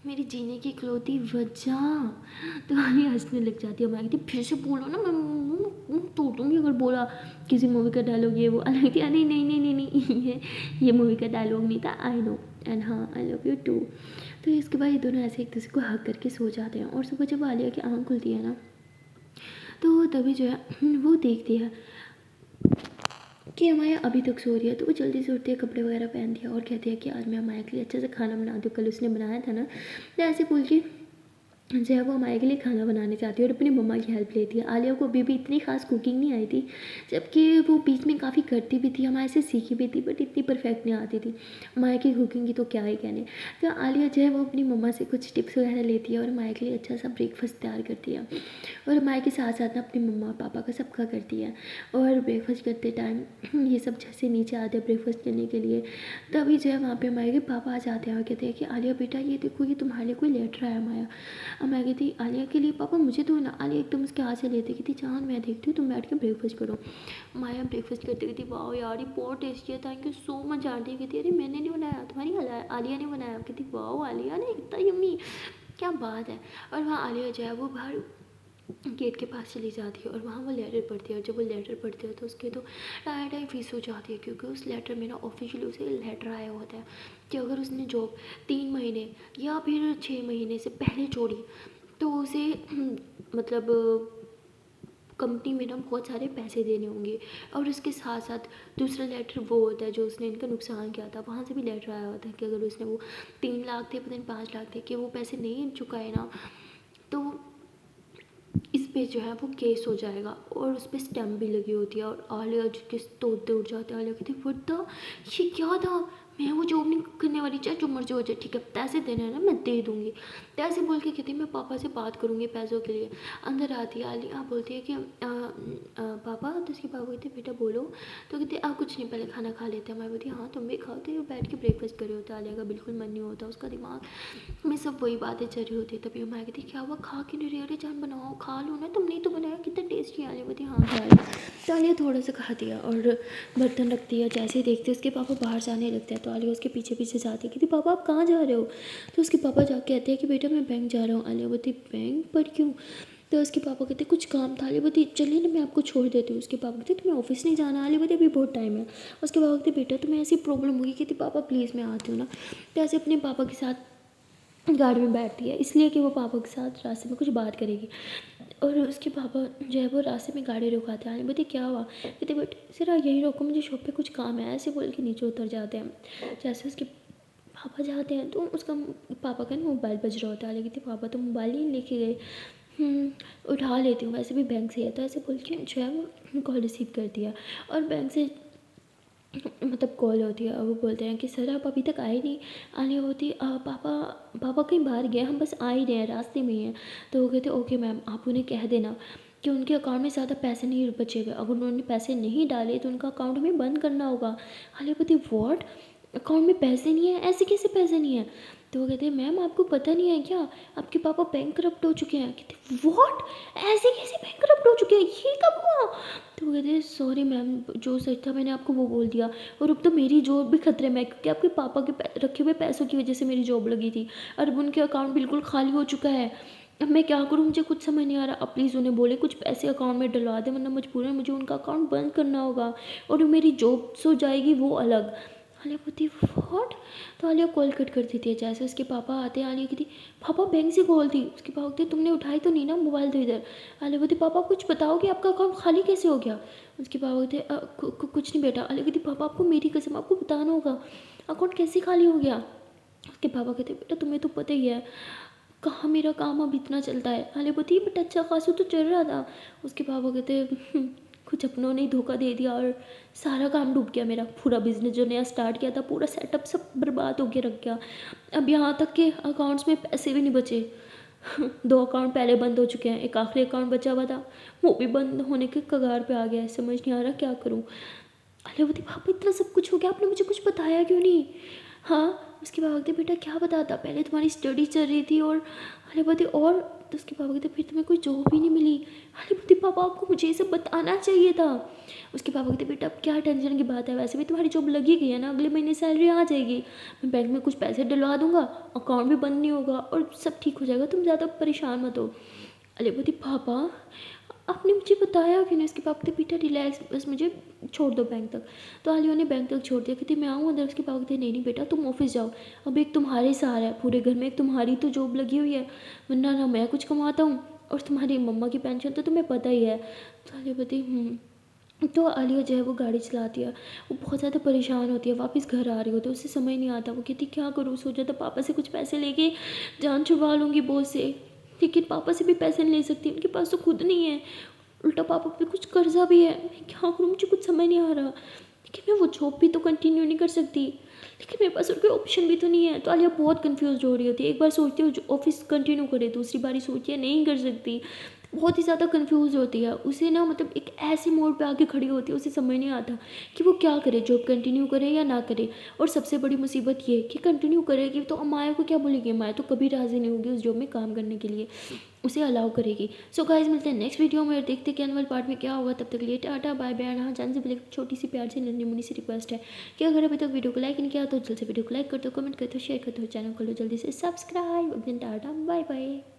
मेरी जीने की इकलौती वजह। तो वाली हंसने लग जाती है। मैं कहती फिर से बोलो ना, मैं मुँह तोड़ दूँगी अगर बोला किसी मूवी का डायलॉग ये वो। कहती अरे नहीं ये मूवी का डायलॉग नहीं था, आई नो एंड हाँ आई लव यू टू। तो इसके बाद ये दोनों ऐसे एक दूसरे को हक करके सो जाते हैं। और सुबह जब आलिया की आँख खुलती है ना, तो तभी जो है वो देखती है कि अमाया अभी तक सो रही है। तो वो जल्दी से उठती है, कपड़े वगैरह पहनती है और कहती है कि आज मैं अमाया के लिए अच्छे से खाना बना दूँ, कल उसने बनाया था ना। तो ऐसे बोल के जो है वो अमाया के लिए खाना बनाने जाती है और अपनी मम्मा की हेल्प लेती है। आलिया को अभी भी इतनी खास कुकिंग नहीं आई थी, जबकि वो बीच में काफ़ी करती भी थी, अमाया से सीखी भी थी, बट इतनी परफेक्ट नहीं आती थी अमाया की कुकिंग की, तो क्या ही कहने। तो आलिया जो है वो अपनी मम्मा से कुछ टिप्स वगैरह लेती है और अमाया के लिए अच्छा सा ब्रेकफास्ट तैयार करती है। और अमाया के साथ साथ ना अपनी मम्मा पापा का सबका करती है। और ब्रेकफास्ट करते टाइम ये सब जैसे नीचे आते हैं ब्रेकफास्ट करने के लिए, तभी जो है वहाँ पे अमाया के पापा आ जाते हैं और कहते हैं कि आलिया बेटा ये देखो ये तुम्हारे लिए कोई लेटर आया अमाया। मैं कहती आलिया के लिए पापा मुझे तो ना। आलिया एकदम उसके हाथ से लेते कहती जान मैं देखती हूँ तुम बैठ के ब्रेकफास्ट करो। माया ब्रेकफास्ट करते कहती वाह यार ये बहुत टेस्टी है, thank you so much aunty. कहती अरे मैंने नहीं बनाया, तुम्हारी आलिया ने बनाया। कहती वाह आलिया ने इतना यम्मी, क्या बात है। और वहाँ आलिया जो है वो बाहर गेट के पास चली जाती है और वहाँ वो लेटर पढ़ती है। और जब वो लेटर पढ़ती है तो उसके तो टाई फीस हो जाती है, क्योंकि उस लेटर में ना ऑफिशियली उसे लेटर आया होता है कि अगर उसने जॉब 3 महीने या फिर 6 महीने से पहले छोड़ी तो उसे मतलब कंपनी में ना बहुत सारे पैसे देने होंगे। और उसके साथ साथ दूसरा लेटर वो होता है जो उसने इनका नुकसान किया था, वहाँ से भी लेटर आया होता है कि अगर उसने वो 3 लाख थे, पता नहीं 5 लाख थे, कि वो पैसे नहीं चुकाए ना तो इस पे जो है वो केस हो जाएगा। और उस पर स्टैम्प भी लगी होती है। और आलिया जी के तोड़ते उठ जाते हैं। आलिया कहती है फटता ये क्या था, मैं वो जॉब नहीं करने वाली, चाहे जो मर्जी हो जाए, ठीक है पैसे देने हैं ना मैं दे दूँगी। तो ऐसे बोल के कहती है मैं पापा से बात करूँगी पैसों के लिए। अंदर आती है आलिया, बोलती है कि पापा। तो उसके पापा कहते बेटा बोलो। तो कहते कुछ नहीं, पहले खाना खा लेते हैं। मैं बोलती हाँ तुम भी खाओ। तो बैठ के ब्रेकफास्ट कर रहे होते। आलिया का बिल्कुल मन नहीं होता, उसका दिमाग में सब वही बातें चल रही होती है। तभी मैं कहती क्या हुआ, खा के नहीं रही, अरे जान बनाओ खा लो ना, तुमने तो बनाया कितना टेस्टी। आलिया बोलती हाँ खा लो। तो आलिया थोड़ा सा खा दिया और बर्तन रखती है। जैसे ही देखते उसके पापा बाहर जाने लगते हैं तो आलिया उसके पीछे पीछे जाती है कि पापा आप कहाँ जा रहे हो। तो उसके पापा जाके कहते हैं कि बेटा मैं बैंक जा रहा हूँ। आलिया बोलती बैंक पर क्यों। तो उसके पापा कहते कुछ काम था। आलिया बोलती चलिए ना मैं आपको छोड़ देती हूँ। उसके पापा कहते तुम्हें ऑफिस नहीं जाना। आलिया बोलती अभी बहुत टाइम है। उसके पापा कहते बेटा तुम्हें ऐसी प्रॉब्लम होगी। कहती पापा प्लीज़ मैं आती हूँ ना। तो ऐसे अपने पापा के साथ गाड़ी में बैठती है, इसलिए कि वो पापा के साथ रास्ते में कुछ बात करेगी। और उसके पापा जो है वो रास्ते में गाड़ी रुकाते हैं। बोलते क्या हुआ। कहते बेटे ज़रा यहीं रोको, मुझे शॉप पे कुछ काम है। ऐसे बोल के नीचे उतर जाते हैं। जैसे उसके पापा जाते हैं तो उसका पापा का ना मोबाइल बज रहा होता है। लेकिन पापा तो मोबाइल ही लेके गए। उठा लेती हूँ, वैसे भी बैंक से है। तो ऐसे बोल के जो है वो कॉल रिसीव कर दिया। और बैंक से मतलब कॉल होती है और वो बोलते हैं कि सर आप अभी तक आए नहीं। आने होती पापा पापा कहीं बाहर गए, हम बस आ ही रहे हैं, रास्ते में ही हैं। तो वो कहते ओके मैम आप उन्हें कह देना कि उनके अकाउंट में ज़्यादा पैसे नहीं बचेगा, अगर उन्होंने पैसे नहीं डाले तो उनका अकाउंट हमें बंद करना होगा। हाले बोलती वॉट, अकाउंट में पैसे नहीं है, ऐसे कैसे पैसे नहीं है। तो वो कहते हैं मैम आपको पता नहीं है क्या, आपके पापा बैंक करप्ट हो चुके हैं। कहते वॉट, ऐसे कैसे बैंक करप्ट हो चुके हैं, ये कब हुआ। तो वो कहते हैं सॉरी मैम जो सच था मैंने आपको वो बोल दिया। और अब तो मेरी जॉब भी खतरे में है, क्योंकि आपके पापा के रखे हुए पैसों की वजह से मेरी जॉब लगी थी। और अब उनके अकाउंट बिल्कुल खाली हो चुका है। अब मैं क्या करूँ, मुझे कुछ समझ नहीं आ रहा। अब प्लीज़ उन्हें बोले कुछ पैसे अकाउंट में डलवा दें, वरना मजबूरन मुझे उनका अकाउंट बंद करना होगा और मेरी जॉब सो जाएगी वो अलग। आलिया बोलती व्हाट। तो आलिया कॉल कट कर देती है। जैसे उसके पापा आते हैं आलिया कहती पापा बैंक से कॉल थी। उसके पापा कहते तुमने उठाई तो नहीं ना, मोबाइल तो इधर। आलिया बोलती पापा कुछ बताओ कि आपका अकाउंट खाली कैसे हो गया। उसके पापा कहते कुछ नहीं बेटा। आलिया कहती पापा आपको मेरी कसम आपको बताना होगा अकाउंट कैसे खाली हो गया। उसके पापा कहते बेटा तुम्हें तो पता ही है कहाँ मेरा काम अब इतना चलता है। आलिया बोलती बट अच्छा खासा तो चल रहा था। उसके पापा कहते कुछ अपनों ने धोखा दे दिया और सारा काम डूब गया, मेरा पूरा बिजनेस जो नया स्टार्ट किया था पूरा सेटअप सब बर्बाद होके रख गया। अब यहाँ तक के अकाउंट्स में पैसे भी नहीं बचे। 2 अकाउंट पहले बंद हो चुके हैं, एक आखिरी अकाउंट बचा हुआ था वो भी बंद होने के कगार पे आ गया है, समझ नहीं आ रहा क्या करूँ। अरे बोलती पापा इतना सब कुछ हो गया आपने मुझे कुछ बताया क्यों नहीं। हाँ उसके पापा कहते बेटा क्या बताता, पहले तुम्हारी स्टडी चल रही थी और अरे बोलती और। तो उसके पापा कहते फिर तुम्हें कोई जॉब ही नहीं मिली। अरे बोलती पापा आपको मुझे ये सब बताना चाहिए था। उसके पापा कहते बेटा अब क्या टेंशन की बात है, वैसे भी तुम्हारी जॉब लगी गई है ना, अगले महीने सैलरी आ जाएगी, मैं बैंक में कुछ पैसे डलवा दूंगा, अकाउंट भी बंद नहीं होगा और सब ठीक हो जाएगा, तुम ज़्यादा परेशान मत हो। अरे बोलती पापा आपने मुझे बताया क्यों नहीं। उसके पापा कहते बेटा रिलैक्स बस मुझे छोड़ दो बैंक तक। तो आलिया ने बैंक तक छोड़ दिया, कहती मैं आऊँ अंदर। उसके पापा कहते नहीं नहीं बेटा तुम ऑफिस जाओ, अब एक तुम्हारे सहारा है पूरे घर में, एक तुम्हारी तो जॉब लगी हुई है, वरना ना मैं कुछ कमाता हूँ और तुम्हारी मम्मा की पेंशन तो तुम्हें पता ही है। तो आलिया बोलती तो आलिया जो है वो गाड़ी चलाती है, वो बहुत ज़्यादा परेशान होती है, वापस घर आ रही होती है, उसे समझ नहीं आता। वो कहती क्या करूँ, सोचा था पापा से कुछ पैसे लेके जान छुड़वा लूँगी बोझ से, लेकिन पापा से भी पैसे नहीं ले सकती, उनके पास तो खुद नहीं है, उल्टा पापा पे कुछ कर्जा भी है, मैं क्या करूँ मुझे कुछ समझ नहीं आ रहा। लेकिन मैं वो जॉब भी तो कंटिन्यू नहीं कर सकती, लेकिन मेरे पास और कोई ऑप्शन भी तो नहीं है। तो आलिया बहुत कंफ्यूज हो रही होती है, एक बार सोचती है ऑफिस कंटिन्यू करे, दूसरी बारी सोचती है नहीं कर सकती, बहुत ही ज़्यादा कंफ्यूज होती है। उसे ना मतलब एक ऐसे मोड़ पे आके खड़ी होती है, उसे समझ नहीं आता कि वो क्या करे, जॉब कंटिन्यू करे या ना करे। और सबसे बड़ी मुसीबत ये कि कंटिन्यू करेगी तो माया को क्या बोलेगी, माया तो कभी राज़ी नहीं होगी उस जॉब में काम करने के लिए, उसे अलाउ करेगी। सो गाइस मिलते हैं नेक्स्ट वीडियो में, देखते कि एनुअल पार्ट में क्या होगा। तब तक के लिए टाटा बाय बाय। हाँ जान से पहले छोटी सी प्यार से नन्ही मुन्नी सी रिक्वेस्ट है कि अगर अभी तक वीडियो को लाइक नहीं किया तो जल्द से वीडियो को लाइक कर दो, कमेंट कर दो, शेयर कर दो, चैनल को लो जल्दी से सब्सक्राइब। Tata bye bye.